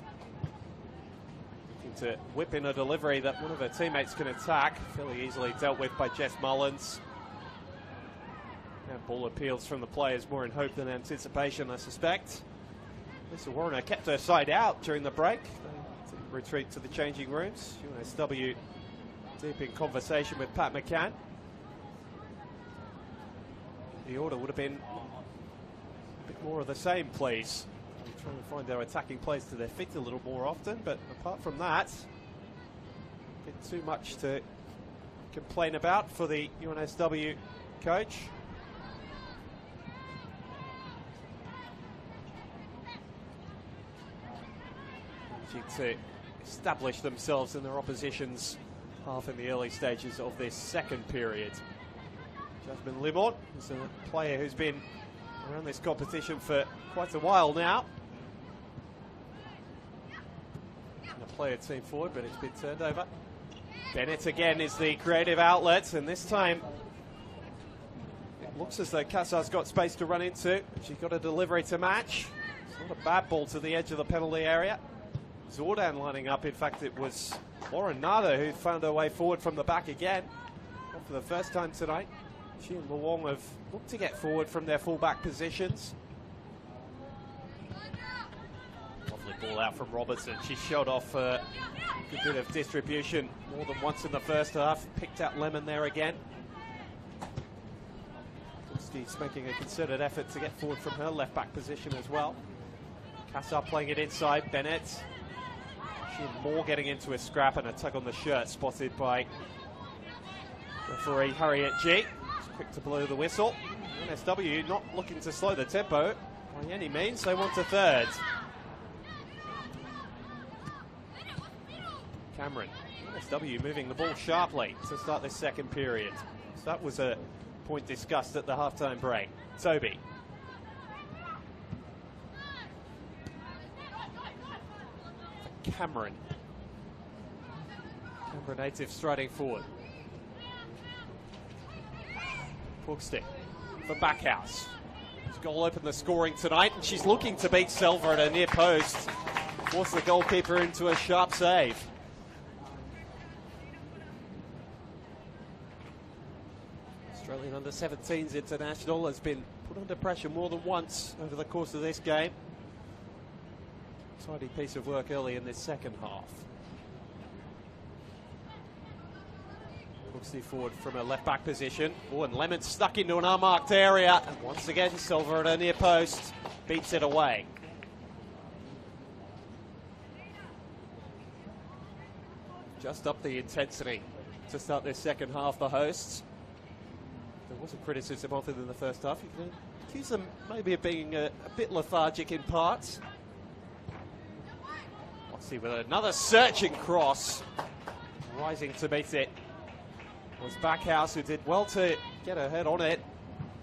Looking to whip in a delivery that one of her teammates can attack. Fairly easily dealt with by Jess Mullins. Now ball appeals from the players more in hope than anticipation, I suspect. Lisa Warner kept her side out during the break. They retreat to the changing rooms. UNSW deep in conversation with Pat McCann. The order would have been a bit more of the same, please. They're trying to find their attacking plays to their feet a little more often, but apart from that, a bit too much to complain about for the UNSW coach. To establish themselves in their opposition's half in the early stages of this second period. Jasmine Limont is a player who's been around this competition for quite a while now. And a player team forward, but it's been turned over. Bennett again is the creative outlet, and this time it looks as though Cassar's got space to run into. She's got a delivery to match. It's not a bad ball to the edge of the penalty area. Zordan lining up. In fact, it was Lauren Nada who found her way forward from the back again. Not for the first time tonight. She and Luong have looked to get forward from their full-back positions. Lovely ball out from Robertson. She showed off a good bit of distribution more than once in the first half. Picked out Lemon there again. Steve's making a concerted effort to get forward from her left-back position as well. Cassar playing it inside. Bennett. Moore getting into a scrap and a tug on the shirt spotted by referee Harriet G. It's quick to blow the whistle. NSW not looking to slow the tempo by any means. They want a third. Cameron. NSW moving the ball sharply to start this second period. So that was a point discussed at the halftime break. Toby. Cameron native striding forward. Hookstick for Backhouse. This goal opened the scoring tonight, and she's looking to beat Selva at a near post. Force the goalkeeper into a sharp save. Australian under-17s international has been put under pressure more than once over the course of this game. Tidy piece of work early in this second half. Looks forward from a left-back position. Oh, and Lemon stuck into an unmarked area. And once again, Silver at a near post beats it away. Just up the intensity to start this second half, the hosts. There was a criticism of it in the first half. You can accuse them maybe of being a bit lethargic in parts. See, with another searching cross, rising to meet it was Backhouse, who did well to get her head on it.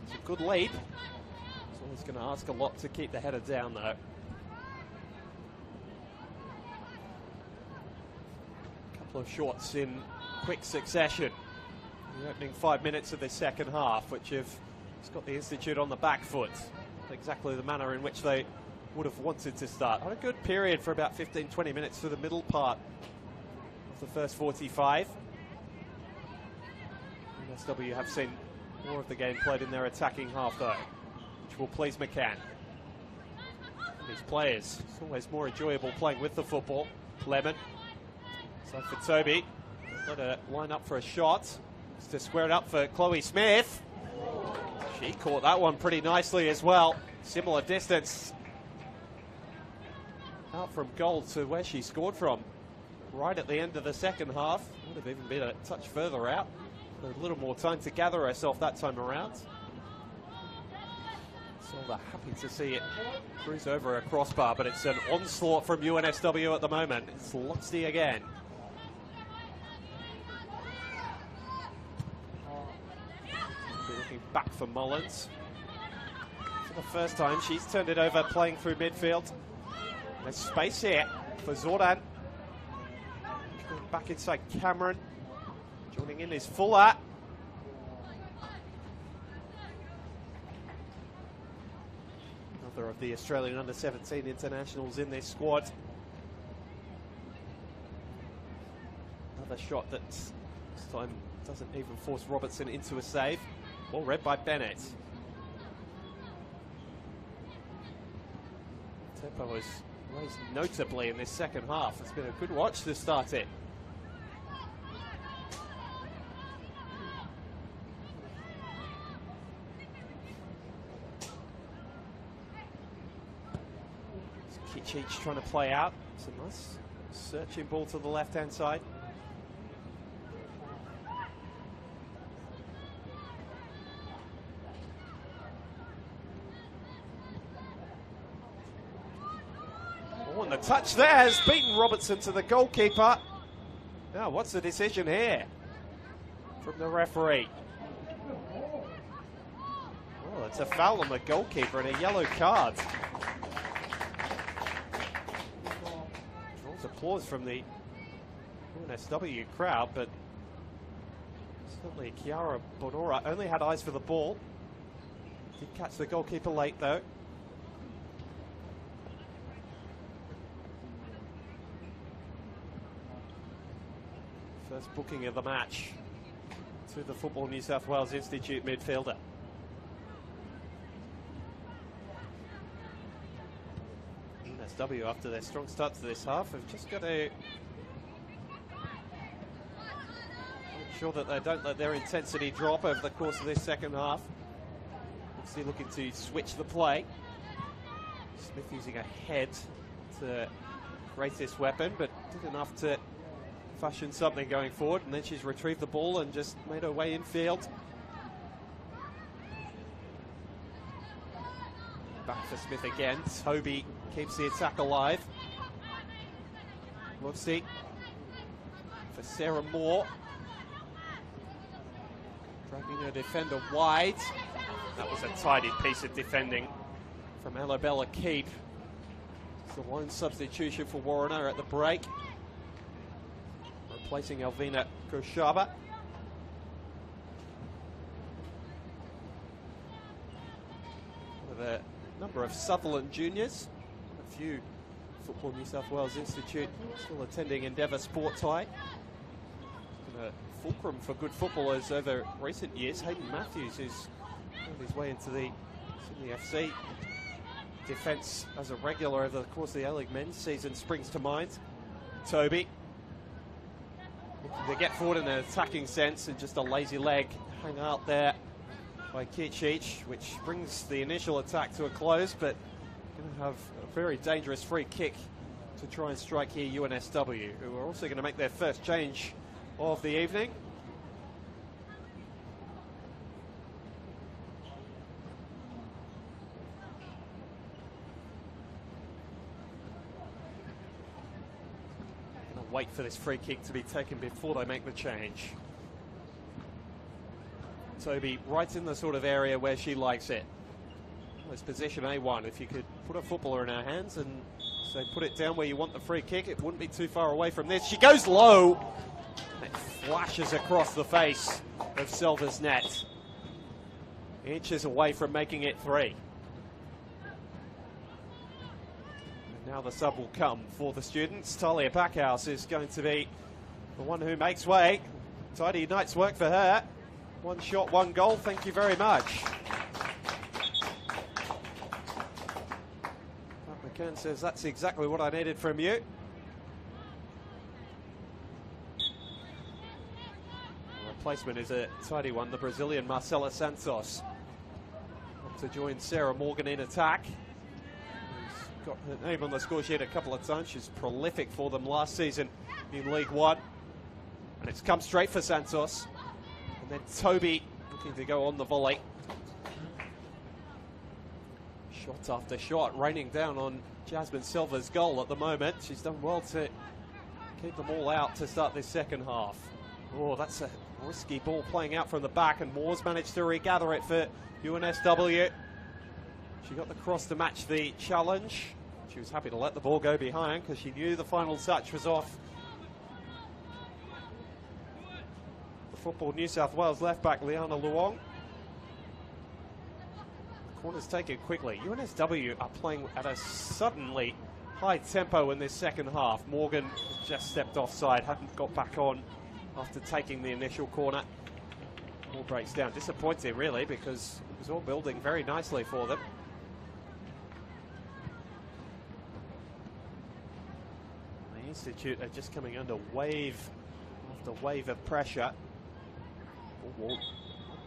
It's a good leap. It's always going to ask a lot to keep the header down, though. A couple of shots in quick succession. The opening 5 minutes of the second half, which have got the Institute on the back foot. Exactly the manner in which they would have wanted to start. Had a good period for about 15-20 minutes for the middle part of the first 45. NSW have seen more of the game played in their attacking half, though, which will please McCann. These players, it's always more enjoyable playing with the football. Lemon. So for Toby, let her line up for a shot. Just to square it up for Chloe Smith. She caught that one pretty nicely as well. Similar distance out from goal to where she scored from, right at the end of the second half. Would have even been a touch further out. A little more time to gather herself that time around. Silva happy to see it cruise over a crossbar, but it's an onslaught from UNSW at the moment. It's Loxty again. Looking back for Mullins. For the first time, she's turned it over playing through midfield. There's space here for Zordan. Back inside Cameron. Joining in is Fuller. Another of the Australian under-17 internationals in this squad. Another shot that this time doesn't even force Robertson into a save. Well read by Bennett. Tempo has raised notably in this second half. It's been a good watch to start it. Kickoff trying to play out. It's a nice searching ball to the left-hand side. Oh, and the touch there has beaten Robertson to the goalkeeper. Now, what's the decision here from the referee? Oh, it's a foul on the goalkeeper and a yellow card. Draws applause from the UNSW crowd, but certainly Chiara Bonora only had eyes for the ball. Did catch the goalkeeper late, though. First booking of the match to the Football New South Wales Institute midfielder. NSW, after their strong start to this half, have just got to make sure that they don't let their intensity drop over the course of this second half. Obviously looking to switch the play. Smith using a head to create this weapon, but did enough to fashion something going forward, and then she's retrieved the ball and just made her way infield. Back for Smith again. Toby keeps the attack alive. Whoopsie for Sarah Moore. Dragging her defender wide. That was a tidy piece of defending from Alabella Keep. It's the lone substitution for Warriner at the break, replacing Alvina Koshaba. With a number of Sutherland juniors, a few Football New South Wales Institute still attending Endeavour Sports High. And a fulcrum for good footballers over recent years. Hayden Matthews, who's found his way into the Sydney FC defence as a regular over the course of the A-League men's season, springs to mind. Toby looking to get forward in an attacking sense, and just a lazy leg hang out there by Kickoff, which brings the initial attack to a close, but going to have a very dangerous free kick to try and strike here UNSW, who are also going to make their first change of the evening. Going to wait for this free kick to be taken before they make the change. Toby right in the sort of area where she likes it. It's position A1. If you could put a footballer in her hands and say put it down where you want the free kick, it wouldn't be too far away from this. She goes low. And it flashes across the face of Selva's net. Inches away from making it 3. And now the sub will come for the students. Talia Backhouse is going to be the one who makes way. Tidy night's work for her. 1 shot, 1 goal. Thank you very much. Pat McCann says that's exactly what I needed from you. The replacement is a tidy one, the Brazilian Marcela Santos. Up to join Sarah Morgan in attack. She's got her name on the score sheet a couple of times. She's prolific for them last season in League One. And it's come straight for Santos. And then Toby looking to go on the volley. Shot after shot raining down on Jasmine Silva's goal at the moment. She's done well to keep them all out to start this second half. Oh, that's a risky ball playing out from the back, and Moore's managed to regather it for UNSW. She got the cross to match the challenge. She was happy to let the ball go behind because she knew the final touch was off Football New South Wales left back Liana Luong. Corner's taken quickly. UNSW are playing at a suddenly high tempo in this second half. Morgan just stepped offside, hadn't got back on after taking the initial corner. All breaks down. Disappointing, really, because it was all building very nicely for them. The Institute are just coming under wave after wave of pressure.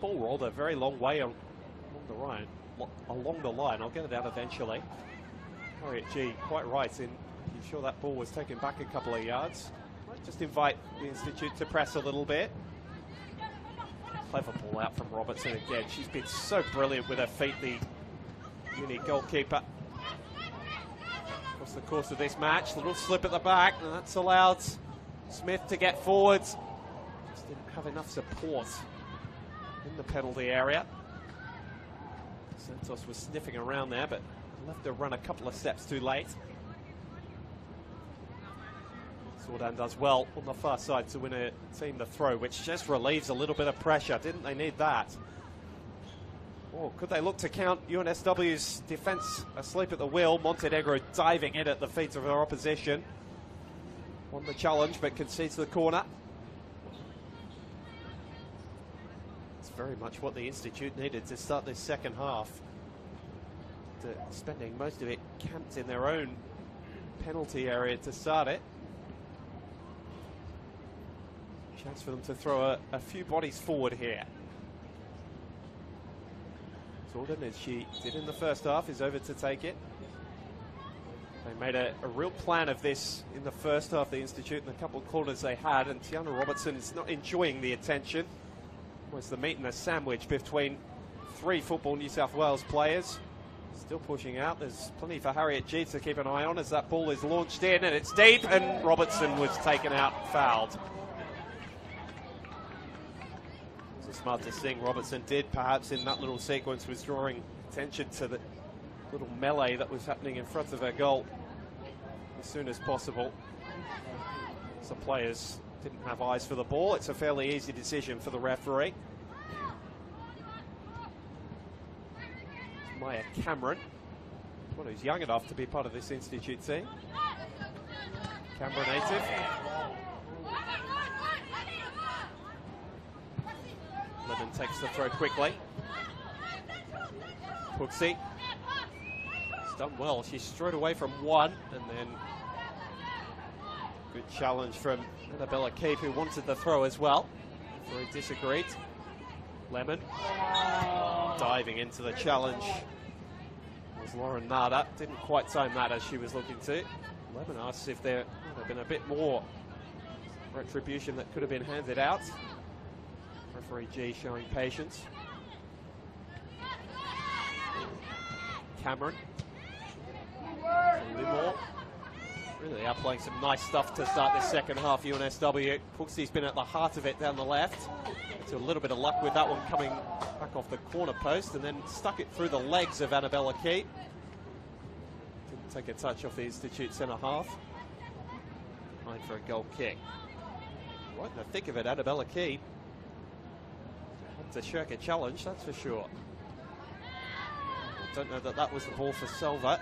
Ball rolled a very long way along the line. I'll get it out eventually. Harriet G quite right in making sure that ball was taken back a couple of yards. Might just invite the Institute to press a little bit. Clever ball out from Robertson again. She's been so brilliant with her feet, the Uni goalkeeper. Across the course of this match, a little slip at the back, and that's allowed Smith to get forwards. Just didn't have enough support in the penalty area. Santos was sniffing around there, but left her run a couple of steps too late. Sordan does well on the far side to win a team the throw, which just relieves a little bit of pressure. Didn't they need that? Or could they look to count UNSW's defence asleep at the wheel? Montenegro diving in at the feet of her opposition. Won the challenge, but concedes the corner. It's very much what the Institute needed to start this second half. Spending most of it camped in their own penalty area to start it. Chance for them to throw a few bodies forward here. Sordan, as she did in the first half, is over to take it. They made a real plan of this in the first half, the Institute, and a couple of corners they had, and Tiana Robertson is not enjoying the attention. Almost the meat and the sandwich between three Football New South Wales players. Still pushing out. There's plenty for Harriet G to keep an eye on as that ball is launched in, and it's deep, and Robertson was taken out, fouled. It's smart to sing. Robertson did, perhaps in that little sequence, was drawing attention to the little melee that was happening in front of her goal as soon as possible. Some players didn't have eyes for the ball. It's a fairly easy decision for the referee. Maya Cameron, one who's young enough to be part of this Institute team. Canberra native. Lemon takes the throw quickly. Pooksy. She's done well. She strode away from one, and then good challenge from Annabella Keefe, who wanted the throw as well. Very disagreed. Lemon diving into the challenge was Lauren Nada. Didn't quite time that as she was looking to. Lemon asks if there would have been a bit more retribution that could have been handed out. Referee G showing patience. Cameron. Limor. Really are playing some nice stuff to start this second half, UNSW. Cooksy's been at the heart of it down the left. So a little bit of luck with that one coming back off the corner post, and then stuck it through the legs of Annabella Key. Didn't take a touch off the Institute centre half. Line for a goal kick. Right in the thick of it, Annabella Key. Had to shirk a challenge, that's for sure. I don't know that that was the ball for Selva.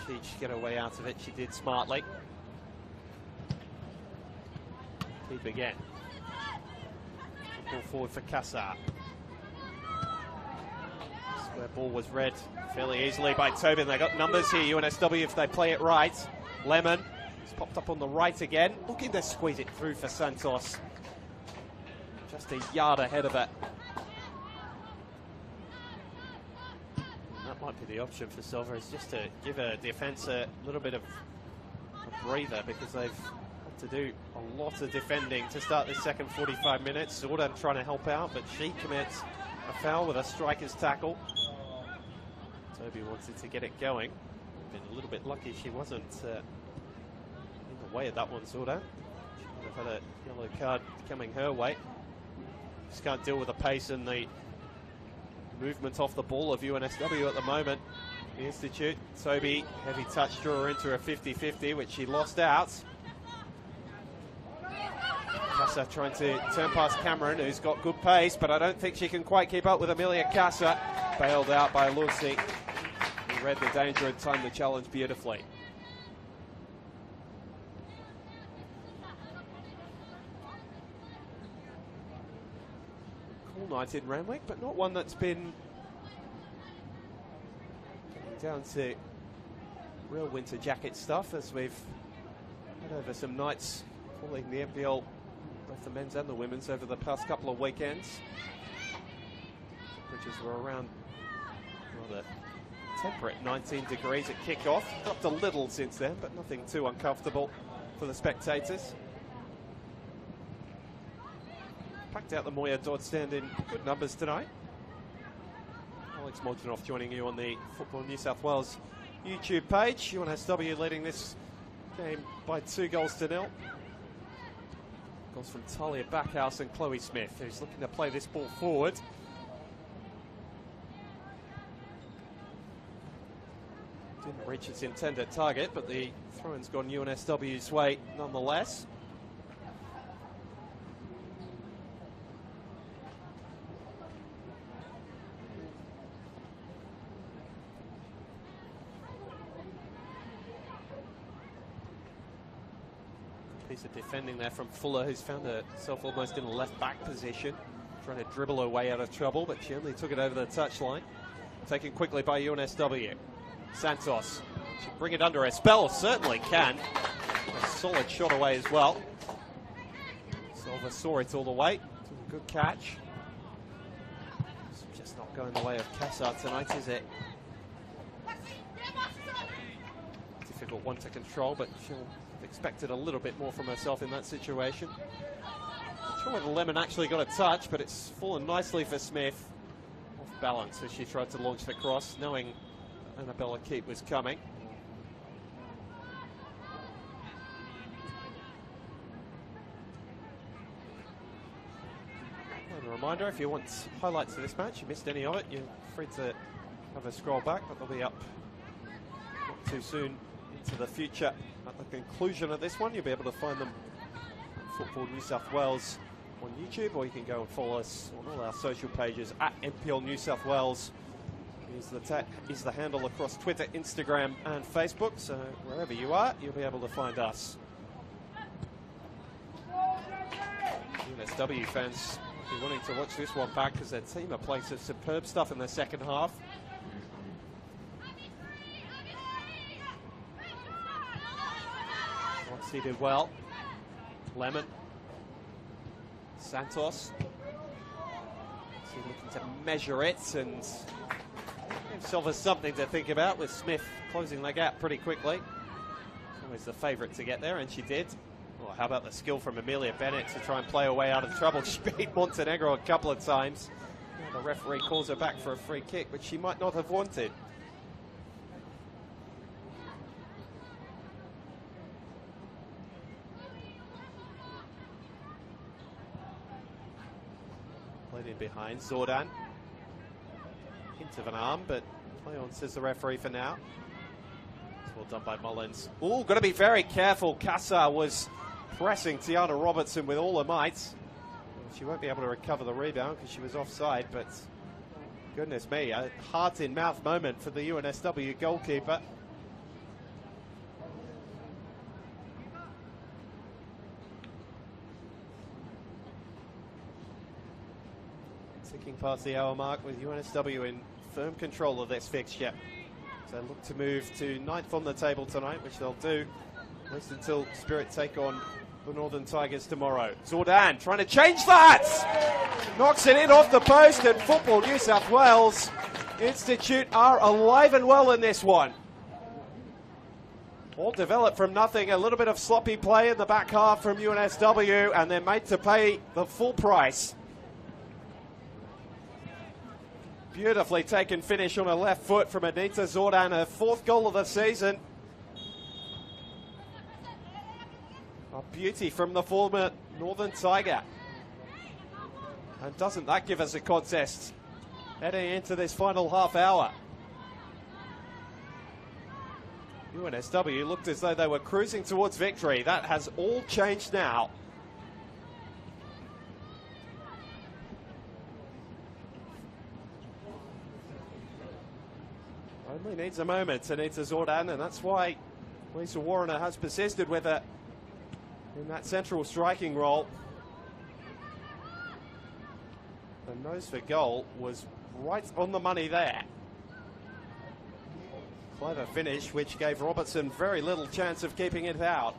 She'd get her way out of it. She did smartly. Keep again. Ball forward for Kassar. Square ball was read fairly easily by Tobin. They got numbers here, UNSW, if they play it right. Lemon has popped up on the right again. Looking to squeeze it through for Santos. Just a yard ahead of it. That might be the option for Silver, is just to give a defence a little bit of a breather, because they've to do a lot of defending to start this second 45 minutes. Sordan trying to help out, but she commits a foul with a striker's tackle. Toby wanted to get it going. Been a little bit lucky she wasn't in the way of that one, Sordan. She would have had a yellow card coming her way. Just can't deal with the pace and the movement off the ball of UNSW at the moment. The Institute, Toby, heavy touch, drew her into a 50-50, which she lost out. Kassar trying to turn past Cameron, who's got good pace, but I don't think she can quite keep up with Amelia Kassar. bailed out by Lucy. He read the danger and timed the challenge beautifully. Cool night in Randwick, but not one that's been down to real winter jacket stuff, as we've had over some nights following the NPL, both the men's and the women's, over the past couple of weekends. Temperatures were around rather temperate, 19 degrees at kickoff. Dropped a little since then, but nothing too uncomfortable for the spectators. Packed out the Moya Dodd stand in good numbers tonight. Alex Modjanoff joining you on the Football New South Wales YouTube page. UNSW leading this game by 2-0. Goals from Talia Backhouse and Chloe Smith, who's looking to play this ball forward. Didn't reach its intended target, but the throw-in's gone UNSW's way nonetheless. Piece of defending there from Fuller, who's found herself almost in a left-back position, trying to dribble her way out of trouble, but she only took it over the touchline. Taken quickly by UNSW. Santos, she bring it under her spell, certainly can. A solid shot away as well. Silva saw it all the way. Good catch. It's just not going the way of Cassar tonight, is it? Difficult one to control, but she'll have expected a little bit more from herself in that situation. Not sure whether Lemon actually got a touch, but it's fallen nicely for Smith. Off balance as she tried to launch the cross, knowing Annabella Keat was coming. And a reminder, if you want highlights of this match, you missed any of it, you're free to have a scroll back, but they'll be up not too soon into the future. At the conclusion of this one, you'll be able to find them on Football New South Wales on YouTube, or you can go and follow us on all our social pages at NPL New South Wales. Is the handle across Twitter, Instagram and Facebook, so wherever you are, you'll be able to find us. UNSW fans will be wanting to watch this one back because their team are playing some superb stuff in the second half. Roxy did well. Lemon. Santos. So looking to measure it and himself as something to think about, with Smith closing the gap pretty quickly. Always the favourite to get there, and she did. Well, how about the skill from Amelia Bennett to try and play her way out of trouble? She beat Montenegro a couple of times. Now the referee calls her back for a free kick, which she might not have wanted. Played in behind, Zordan. Hint of an arm, but play on, says the referee for now. It's well done by Mullins. Oh, got to be very careful. Cassar was pressing Tiana Robertson with all her might. She won't be able to recover the rebound because she was offside, but goodness me, a heart-in-mouth moment for the UNSW goalkeeper. Ticking past the hour mark with UNSW in firm control of this fixture. So look to move to 9th on the table tonight, which they'll do, at least until Spirit take on the Northern Tigers tomorrow. Zordan trying to change that! Knocks it in off the post, and Football New South Wales Institute are alive and well in this one. All developed from nothing, a little bit of sloppy play in the back half from UNSW, and they're made to pay the full price. Beautifully taken finish on her left foot from Anita Zordan, her 4th goal of the season. A beauty from the former Northern Tiger. And doesn't that give us a contest heading into this final half hour? UNSW looked as though they were cruising towards victory. That has all changed now. Only needs a moment to Anita Zordan, and that's why Lisa Warrener has persisted with her in that central striking role. The nose for goal was right on the money there. Clever finish, which gave Robertson very little chance of keeping it out.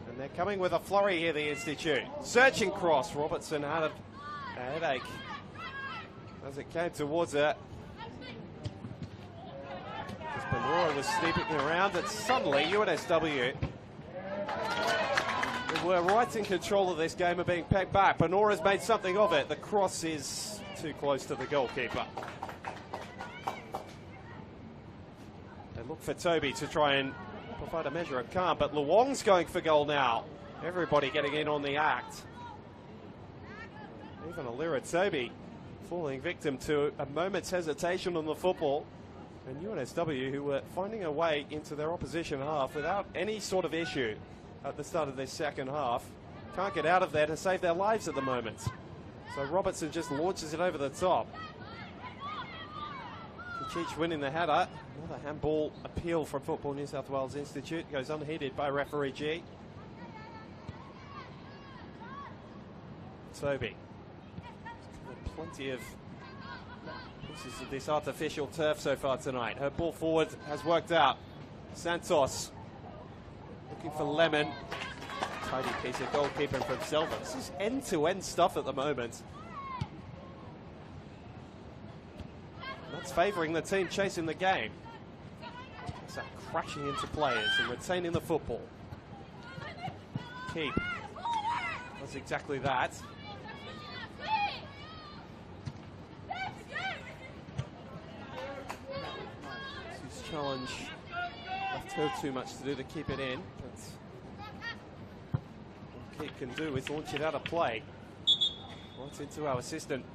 And they're coming with a flurry here, the Institute. Searching cross. Robertson had a headache as it came towards her. As Benora was sweeping around, and suddenly UNSW, who were right in control of this game, are being pegged back. Benora's made something of it. The cross is too close to the goalkeeper. They look for Toby to try and provide a measure of calm, but Luong's going for goal now. Everybody getting in on the act. Even Alira Toby falling victim to a moment's hesitation on the football. And UNSW, who were finding a way into their opposition half without any sort of issue at the start of this second half, can't get out of there to save their lives at the moment. So Robertson just launches it over the top. Kachich winning the header. Another handball appeal from Football New South Wales Institute. Goes unheeded by referee G. Toby. Plenty of pieces of this artificial turf so far tonight. Her ball forward has worked out. Santos looking for Lemon. Tidy piece of goalkeeping from Silva. This is end-to-end stuff at the moment. That's favouring the team chasing the game. It's that crashing into players and retaining the football. Keep does exactly that. His challenge left her too much to do to keep it in. But what Keep can do is launch it out of play. Right into our assistant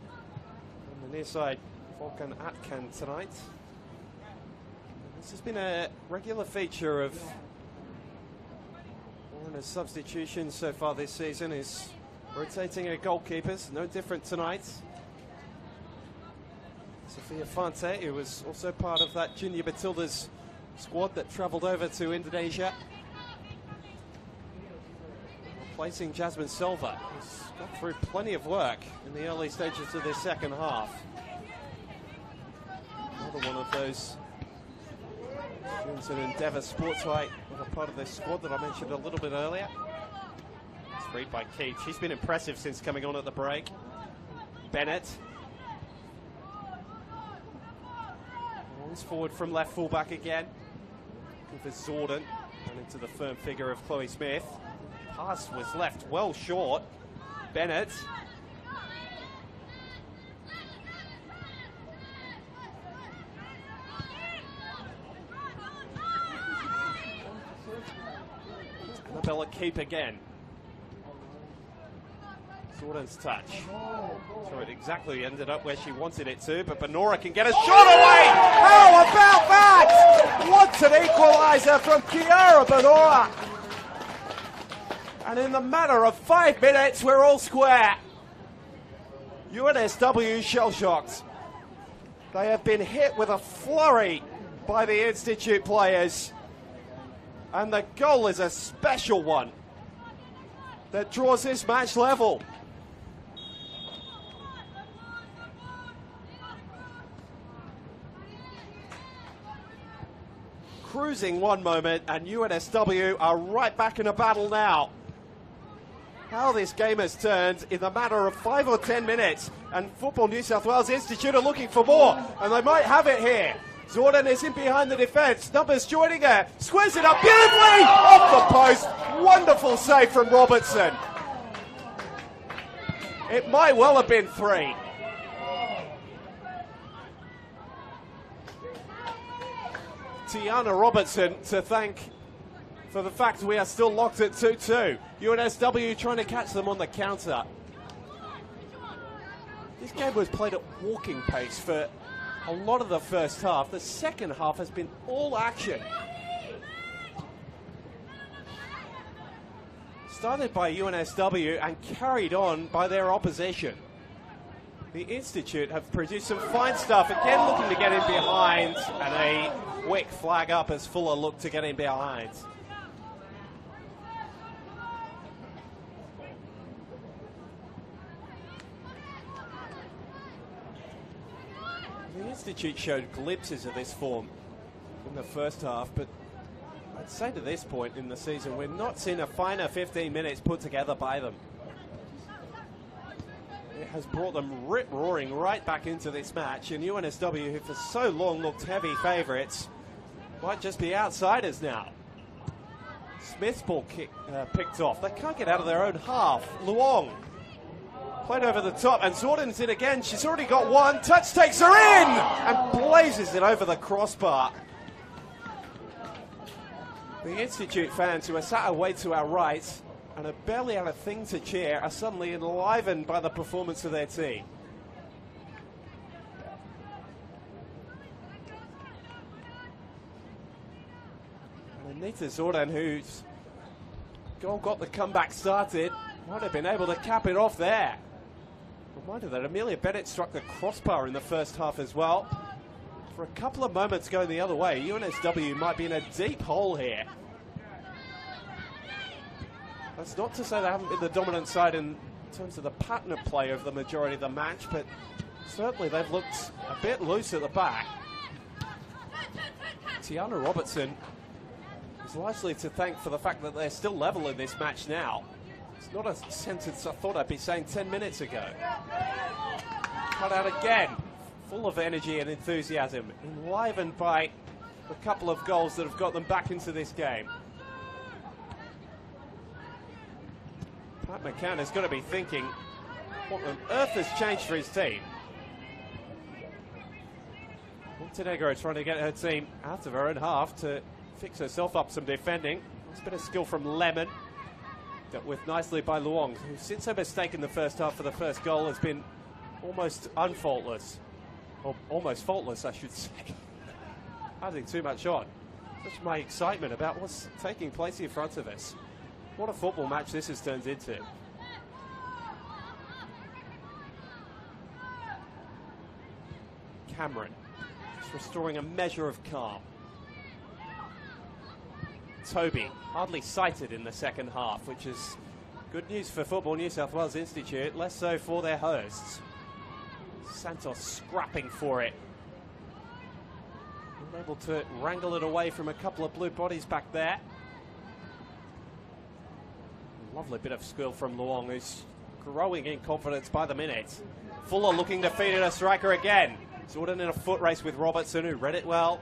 on the near side, Volkan Atkan tonight. This has been a regular feature of Warrener's substitutions so far this season, is rotating her goalkeepers. No different tonight. Sophia Fante, who was also part of that Junior Batildas squad that travelled over to Indonesia, replacing Jasmine Silva, who's got through plenty of work in the early stages of this second half. Another one of those students at Endeavour Sportsway, a part of this squad that I mentioned a little bit earlier. It's freed by Keith. She's been impressive since coming on at the break. Bennett. Rolls forward from left fullback again. Looking for Zorden. And into the firm figure of Chloe Smith. Pass was left well short. Bennett. Annabella Keep again. Zordan's touch. So it exactly ended up where she wanted it to, but Benora can get a shot away! How about that? What an equaliser from Kiara Benora! And in the matter of 5 minutes, we're all square. UNSW shell-shocked. They have been hit with a flurry by the Institute players. And the goal is a special one that draws this match level. Cruising one moment, and UNSW are right back in a battle now. How this game has turned in the matter of 5 or 10 minutes, and Football New South Wales Institute are looking for more, and they might have it here. Zordan is in behind the defence. Numbers joining her. Squares it up beautifully off the post. Wonderful save from Robertson. It might well have been 3. Tiana Robertson to thank for the fact we are still locked at 2-2. UNSW trying to catch them on the counter. This game was played at walking pace for a lot of the first half. The second half has been all action. Started by UNSW and carried on by their opposition. The Institute have produced some fine stuff. Again, looking to get in behind, and a quick flag up as Fuller looked to get in behind. The Institute showed glimpses of this form in the first half, but I'd say to this point in the season, we're not seeing a finer 15 minutes put together by them. It has brought them rip-roaring right back into this match, and UNSW, who for so long looked heavy favourites, might just be outsiders now. Smith's ball picked off. They can't get out of their own half. Luong played over the top, and Zordan's in again. She's already got one. Touch takes her in and blazes it over the crossbar. The Institute fans who are sat away to our right and have barely had a thing to cheer are suddenly enlivened by the performance of their team. And Anita Zordan, whose goal got the comeback started, might have been able to cap it off there. Reminder that Amelia Bennett struck the crossbar in the first half as well. For a couple of moments going the other way, UNSW might be in a deep hole here. That's not to say they haven't been the dominant side in terms of the pattern of play of the majority of the match, but certainly they've looked a bit loose at the back. Tiana Robertson is largely to thank for the fact that they're still level in this match now. It's not a sentence I thought I'd be saying 10 minutes ago. Cut out again, full of energy and enthusiasm, enlivened by a couple of goals that have got them back into this game. Pat McCann has got to be thinking, what on earth has changed for his team? Montenegro trying to get her team out of her own half to fix herself up some defending. There's a bit of skill from Lemon, dealt with nicely by Luong, who since her mistake in the first half for the first goal has been almost unfaultless. Or almost faultless, I should say. Adding too much on. Such my excitement about what's taking place in front of us. What a football match this has turned into. Cameron just restoring a measure of calm. Toby hardly sighted in the second half, which is good news for Football New South Wales Institute, less so for their hosts. Santos scrapping for it. Able to wrangle it away from a couple of blue bodies back there. Lovely bit of skill from Luong, who's growing in confidence by the minute. Fuller looking to feed it a striker again. Zordan in a foot race with Robertson, who read it well.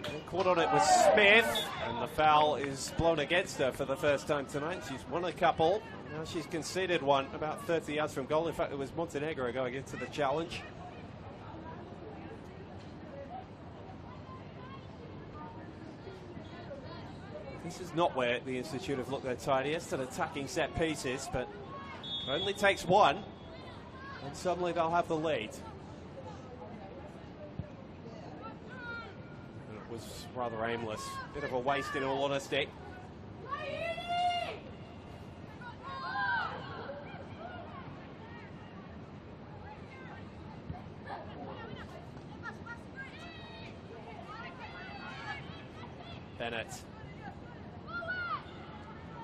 And caught on it was Smith, and the foul is blown against her for the first time tonight. She's won a couple. Now she's conceded one about 30 yards from goal. In fact, it was Montenegro going into the challenge. This is not where the Institute have looked their tidiest at attacking set pieces, but it only takes one, and suddenly they'll have the lead. And it was rather aimless. Bit of a waste in all honesty. Bennett.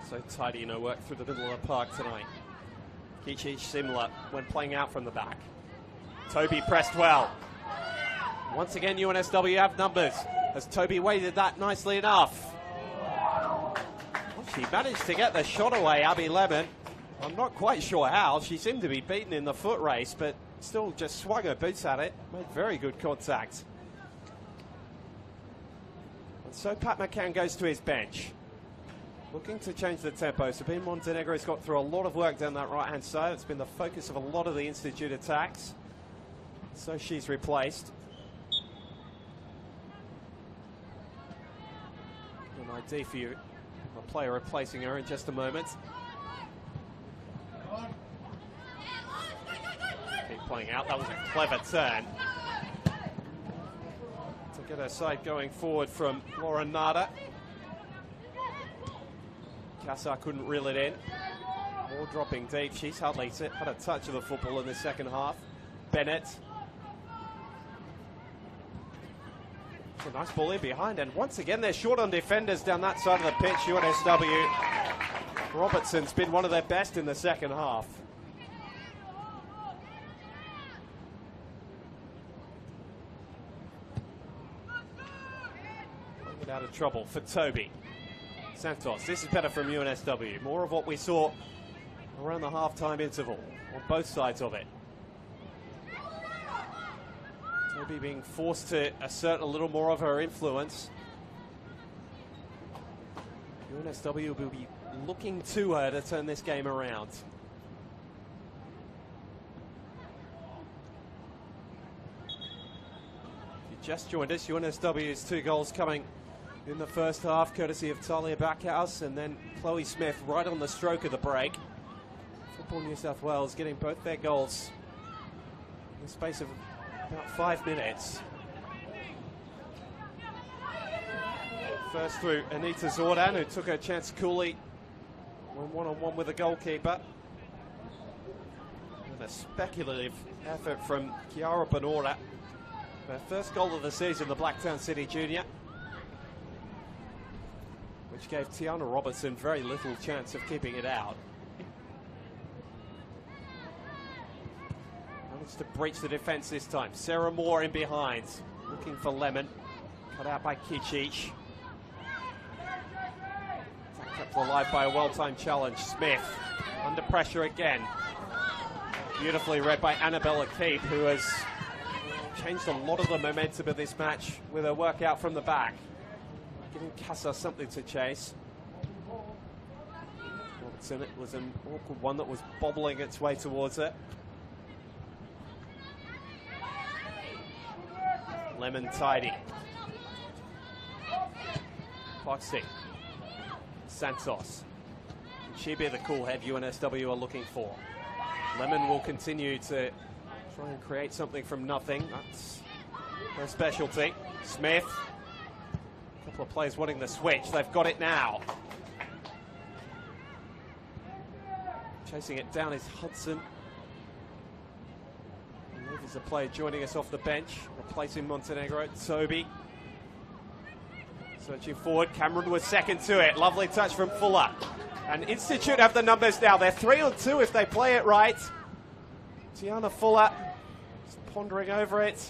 So tidy in her work through the middle of the park tonight. Kichich similar when playing out from the back. Toby pressed well. Once again, UNSW have numbers. Has Toby weighted that nicely enough? Well, she managed to get the shot away, Abby Lemon. I'm not quite sure how. She seemed to be beaten in the foot race, but still just swung her boots at it. Made very good contact. And so Pat McCann goes to his bench. Looking to change the tempo. Sabine Montenegro has got through a lot of work down that right-hand side. It's been the focus of a lot of the Institute attacks. So she's replaced. An ID for you, a player replacing her in just a moment. Keep playing out. That was a clever turn to get her side going forward from Lauren Nada. Kassar couldn't reel it in. More dropping deep. She's hardly had a touch of the football in the second half. Bennett. It's a nice ball in behind, and once again they're short on defenders down that side of the pitch. UNSW. Robertson's been one of their best in the second half. Get out of trouble for Toby. Santos, this is better from UNSW. More of what we saw around the half-time interval on both sides of it. Toby being forced to assert a little more of her influence. UNSW will be looking to her to turn this game around. If you just joined us, UNSW's 2 goals coming in the first half, courtesy of Talia Backhouse, and then Chloe Smith right on the stroke of the break. Football New South Wales getting both their goals in the space of about 5 minutes. First through Anita Zordan, who took her chance coolly when one-on-one with the goalkeeper. And a speculative effort from Chiara Bonora. Her first goal of the season, the Blacktown City Junior, which gave Tiana Robertson very little chance of keeping it out. Managed to breach the defence this time. Sarah Moore in behind, looking for Lemon. Cut out by Kichich. Kept alive by a well-timed challenge. Smith under pressure again. Beautifully read by Annabella Keep, who has changed a lot of the momentum of this match with her work out from the back, giving Casa something to chase. Robertson, it was an awkward one that was bobbling its way towards it. Lemon tidy. Foxy. Santos. Can she be the cool head UNSW are looking for? Lemon will continue to try and create something from nothing. That's her specialty. Smith. A couple of players wanting the switch. They've got it now. Chasing it down is Hudson. There's a player joining us off the bench, replacing Montenegro. Toby. Searching forward. Cameron was second to it. Lovely touch from Fuller. And Institute have the numbers now. They're 3-on-2 if they play it right. Tiana Fuller just pondering over it.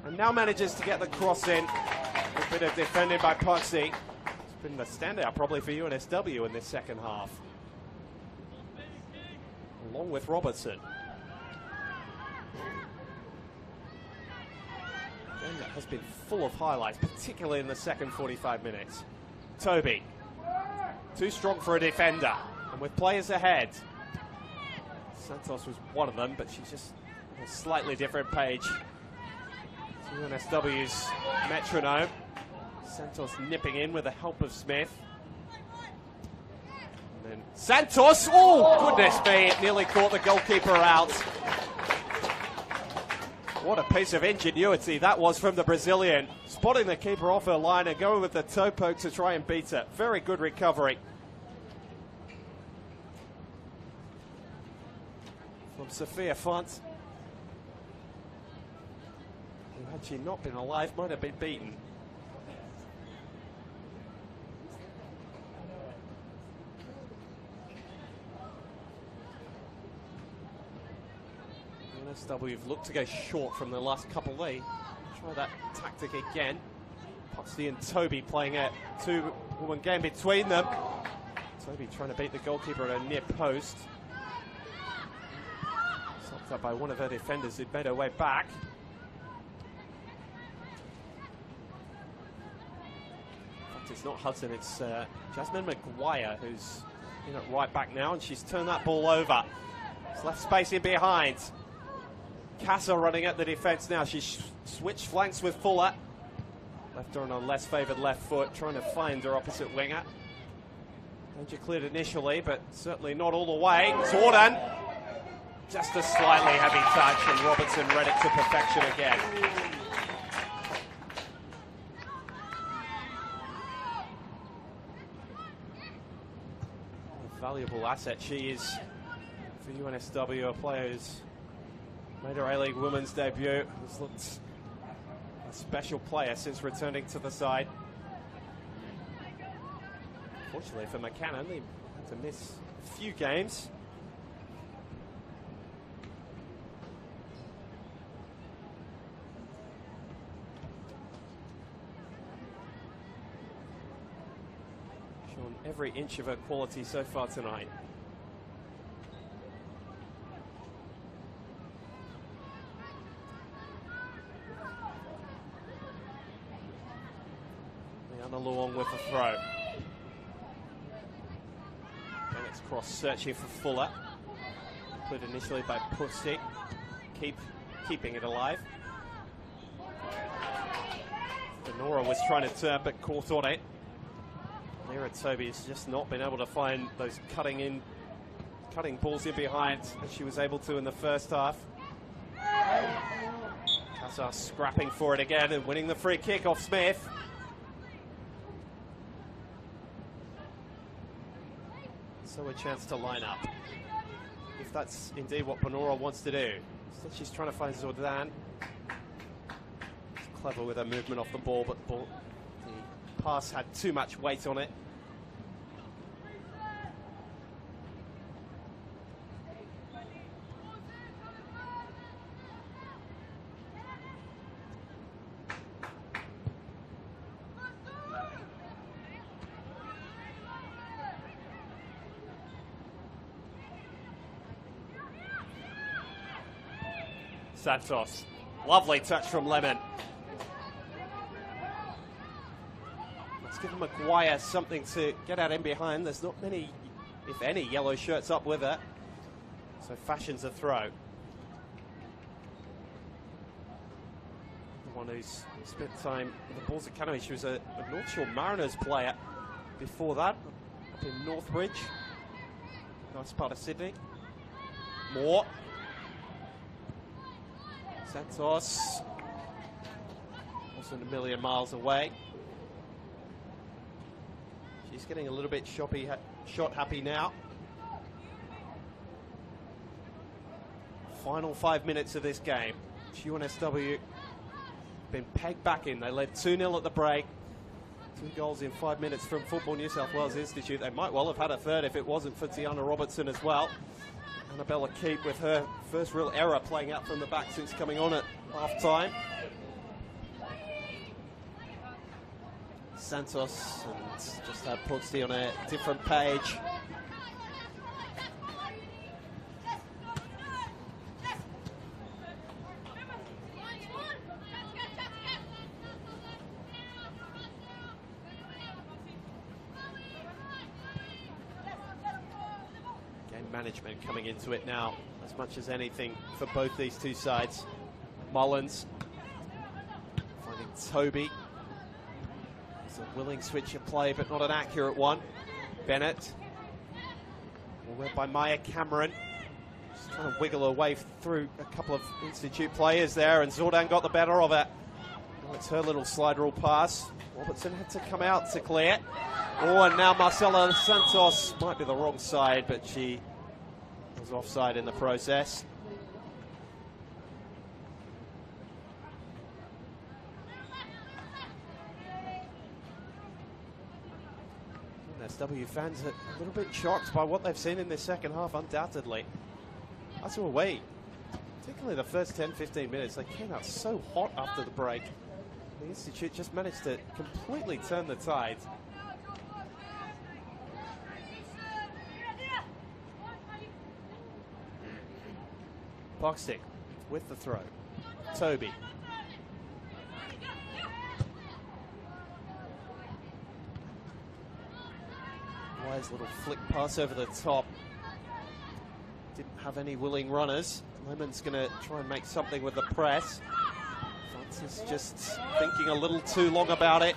And now manages to get the cross in. A bit of defending by Poxy. It's been the standout probably for UNSW in this second half, along with Robertson. Game that has been full of highlights, particularly in the second 45 minutes. Toby, too strong for a defender, and with players ahead. Santos was one of them, but she's just on a slightly different page. UNSW's metronome. Santos nipping in with the help of Smith. And then Santos, oh goodness me, it nearly caught the goalkeeper out. What a piece of ingenuity that was from the Brazilian. Spotting the keeper off her line and going with the toe poke to try and beat it. Very good recovery from Sophia Font, who, had she not been alive, might have been beaten. NSW have looked to go short from the last couple. They try that tactic again. Poxy and Toby playing a 2-woman game between them. Toby trying to beat the goalkeeper at a near post. Stopped up by one of her defenders who'd made her way back. In fact, it's not Hudson, it's Jasmine Maguire who's in at right back now, and she's turned that ball over. It's left space in behind. Casa running at the defence now. She's switched flanks with Fuller. Left her on a less favoured left foot, trying to find her opposite winger. Danger cleared initially, but certainly not all the way. Jordan, just a slightly heavy touch, and Robertson read it to perfection again. valuable asset she is for UNSW, a player who's made her A-League women's debut. Has looked a special player since returning to the side. Fortunately for McCann, they had to miss a few games. Shown every inch of her quality so far tonight. Along with the throw. Bennett's cross searching for Fuller. Put initially by Pussy. Keeping it alive. Benora was trying to turn but caught on it. Lira Toby has just not been able to find those cutting balls in behind as she was able to in the first half. Kassar scrapping for it again and winning the free kick off Smith. So a chance to line up, if that's indeed what Benora wants to do. So she's trying to find Zordan. She's clever with her movement off the ball, but the pass had too much weight on it. Santos, lovely touch from Lemon. Let's give Maguire something to get out in behind. There's not many, if any, yellow shirts up with her. So fashions a throw. The one who's spent time in the Bulls Academy. She was a North Shore Mariners player before that, up in Northbridge. Nice part of Sydney. Moore. Santos wasn't a million miles away. She's getting a little bit shot happy now. Final 5 minutes of this game. UNSW been pegged back in. They led 2-0 at the break. 2 goals in 5 minutes from Football New South Wales Institute. They might well have had a third if it wasn't for Tiana Robertson as well. Annabella Keep with her first real error playing out from the back since coming on at half-time. Santos and just had Pugsy on a different page. Management coming into it now as much as anything for both these two sides. Mullins finding Toby. It's a willing switch of play but not an accurate one. Bennett, well by Maya Cameron, just trying to wiggle her way through a couple of Institute players there, and Zordan got the better of it. Oh, it's her little slide rule pass. Robertson had to come out to clear. Oh, and now Marcela Santos might be the wrong side, but she was offside in the process. NSW fans are a little bit shocked by what they've seen in this second half, undoubtedly. That's all we, particularly the first 10-15 minutes, they came out so hot after the break. The Institute just managed to completely turn the tide. Boxstick with the throw. Toby. Wise little flick pass over the top. Didn't have any willing runners. Lemon's going to try and make something with the press. Francis just thinking a little too long about it.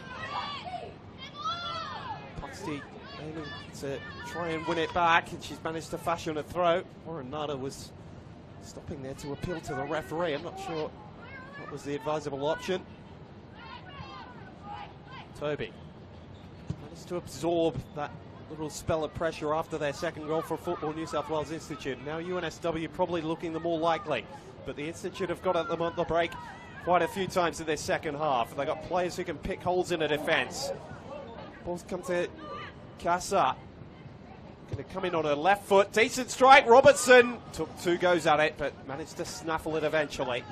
Boxstick aiming to try and win it back, and she's managed to fashion a throw. Warren Nada was stopping there to appeal to the referee. I'm not sure what was the advisable option. Toby managed to absorb that little spell of pressure after their second goal for Football New South Wales Institute. Now UNSW probably looking the more likely, but the Institute have got at them on the break quite a few times in their second half. They've got players who can pick holes in a defence. Ball's come to Casa. Going to come in on her left foot. Decent strike. Robertson took 2 goes at it, but managed to snaffle it eventually.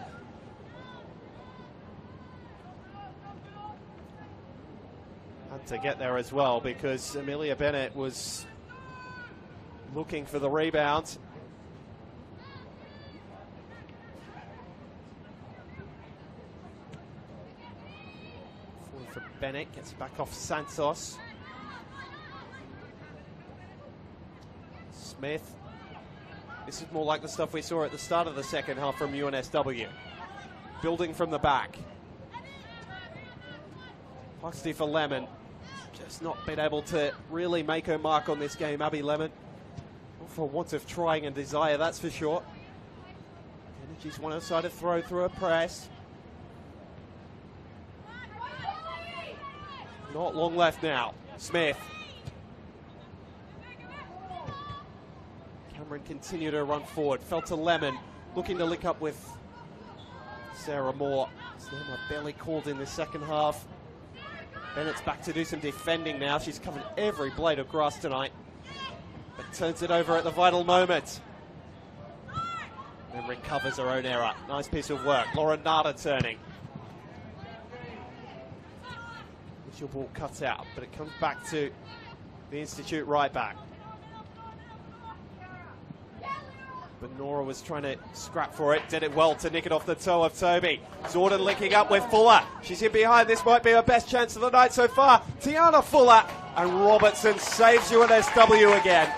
Had to get there as well because Amelia Bennett was looking for the rebound. Forward for Bennett. Gets back off Santos. Smith. This is more like the stuff we saw at the start of the second half from UNSW. Building from the back. Huxley for Lemon. Just not been able to really make her mark on this game, Abby Lemon. Not for want of trying and desire, that's for sure. Energy's one side to throw through a press. Not long left now. Smith. Cameron continued her run forward. Fell to Lemon, looking to link up with Sarah Moore. Sarah barely called in the second half. Bennett's back to do some defending now. She's covered every blade of grass tonight, but turns it over at the vital moment. And recovers her own error. Nice piece of work. Lauren Nada turning. Initial ball cut out, but it comes back to the Institute right back. But Nora was trying to scrap for it, did it well to nick it off the toe of Toby. Zorden linking up with Fuller. She's in behind. This might be her best chance of the night so far. Tiana Fuller, and Robertson saves UNSW again.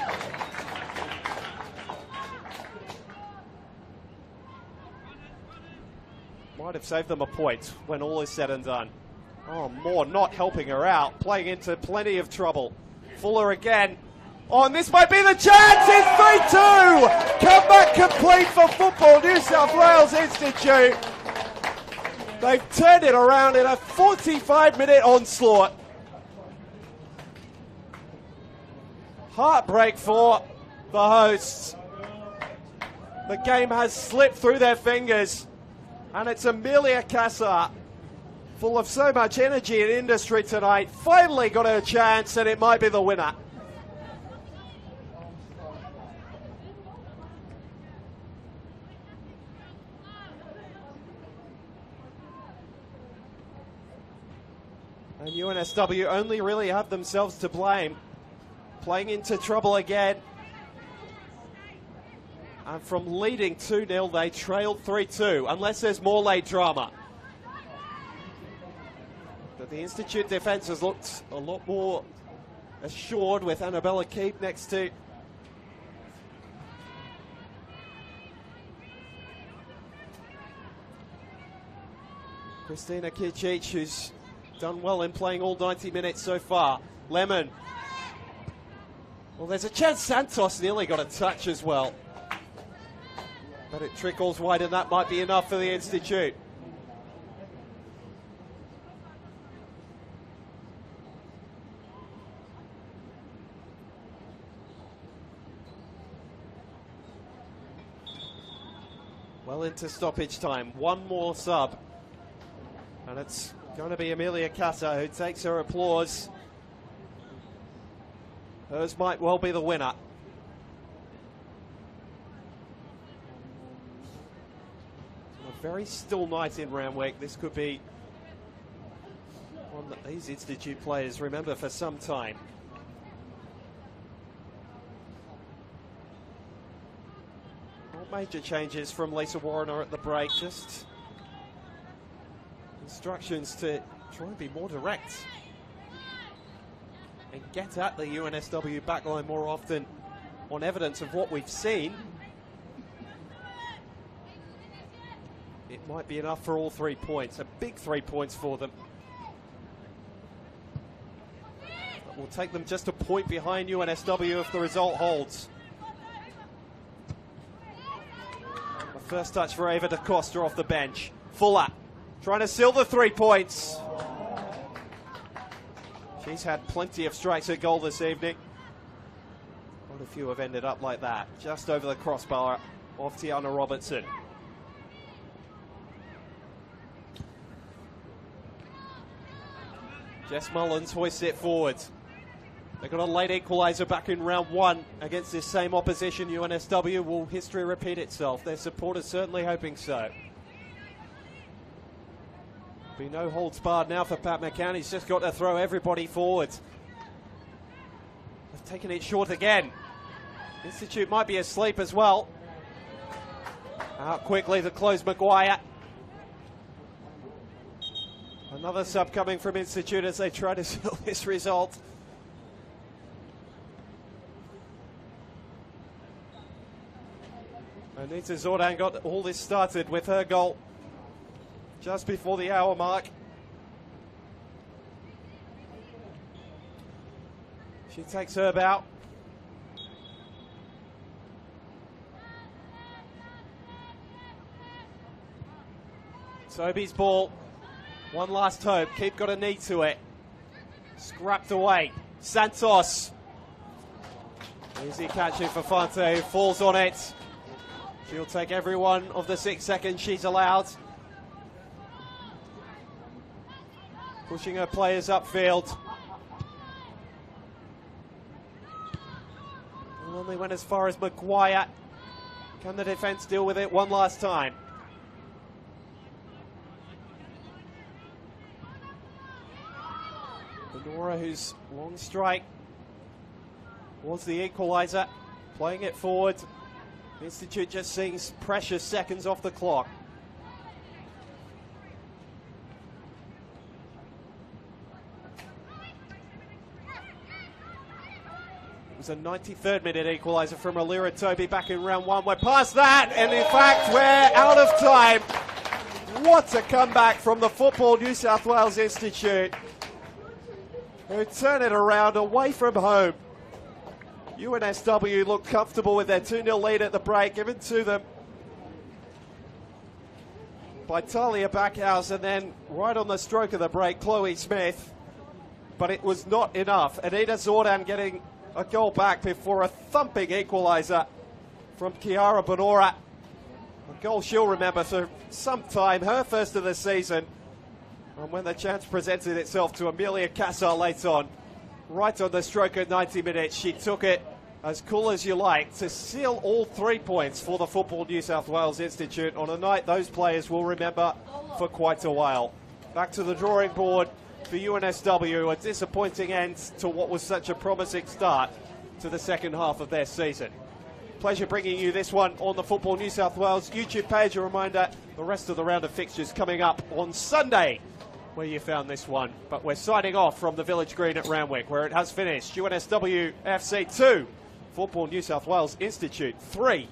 Might have saved them a point when all is said and done. Oh, Moore not helping her out, playing into plenty of trouble. Fuller again. Oh, and this might be the chance. It's 3-2. Comeback complete for Football New South Wales Institute. They've turned it around in a 45-minute onslaught. Heartbreak for the hosts. The game has slipped through their fingers, and it's Amelia Casa, full of so much energy and industry tonight, finally got her chance, and it might be the winner. And UNSW only really have themselves to blame. Playing into trouble again. And from leading 2-0, they trailed 3-2, unless there's more late drama. But the Institute defence has looked a lot more assured with Annabella Keep next to Christina Kicic, who's done well in playing all 90 minutes so far. Lemon. Well, there's a chance Santos nearly got a touch as well. But it trickles wide, and that might be enough for the Institute. Well into stoppage time. One more sub. And it's going to be Amelia Casa who takes her applause. Hers might well be the winner. A very still night in Randwick. This could be one that these Institute players remember for some time. No major changes from Lisa Warner at the break, just instructions to try and be more direct and get at the UNSW backline more often on evidence of what we've seen. It might be enough for all 3 points, a big 3 points for them. But we'll take them just a point behind UNSW if the result holds. The first touch for Ava DaCosta off the bench. Fuller trying to seal the 3 points. She's had plenty of strikes at goal this evening. Quite a few have ended up like that, just over the crossbar of Tiana Robertson. Jess Mullins hoists it forward. They got a late equaliser back in round one against this same opposition, UNSW. Will history repeat itself? Their supporters certainly hoping so. Be no holds barred now for Pat McCann. He's just got to throw everybody forward. They've taken it short again. Institute might be asleep as well. Out quickly to close Maguire. Another sub coming from Institute as they try to seal this result. Anita Zordan got all this started with her goal just before the hour mark. She takes her bow. Toby's ball. One last hope. Keep got a knee to it. Scrapped away. Santos. Easy catching for Fante, who falls on it. She'll take every one of the 6 seconds she's allowed. Pushing her players upfield. And only went as far as Maguire. Can the defence deal with it one last time? Benora, whose long strike was the equaliser, playing it forward. Institute just seeing precious seconds off the clock. It was a 93rd minute equaliser from Alira Toby back in round one. We're past that, and in fact, we're out of time. What a comeback from the Football New South Wales Institute, who turn it around away from home. UNSW looked comfortable with their 2-0 lead at the break, given to them by Talia Backhouse, and then right on the stroke of the break, Chloe Smith. But it was not enough. Anita Zordan getting a goal back before a thumping equaliser from Kiara Benora. A goal she'll remember for some time, her first of the season. And when the chance presented itself to Amelia Cassar late on, right on the stroke of 90 minutes, she took it as cool as you like to seal all 3 points for the Football New South Wales Institute on a night those players will remember for quite a while. Back to the drawing board for UNSW, a disappointing end to what was such a promising start to the second half of their season. Pleasure bringing you this one on the Football New South Wales YouTube page. A reminder, the rest of the round of fixtures coming up on Sunday, where you found this one. But we're signing off from the Village Green at Randwick, where it has finished. UNSW FC 2, Football New South Wales Institute 3.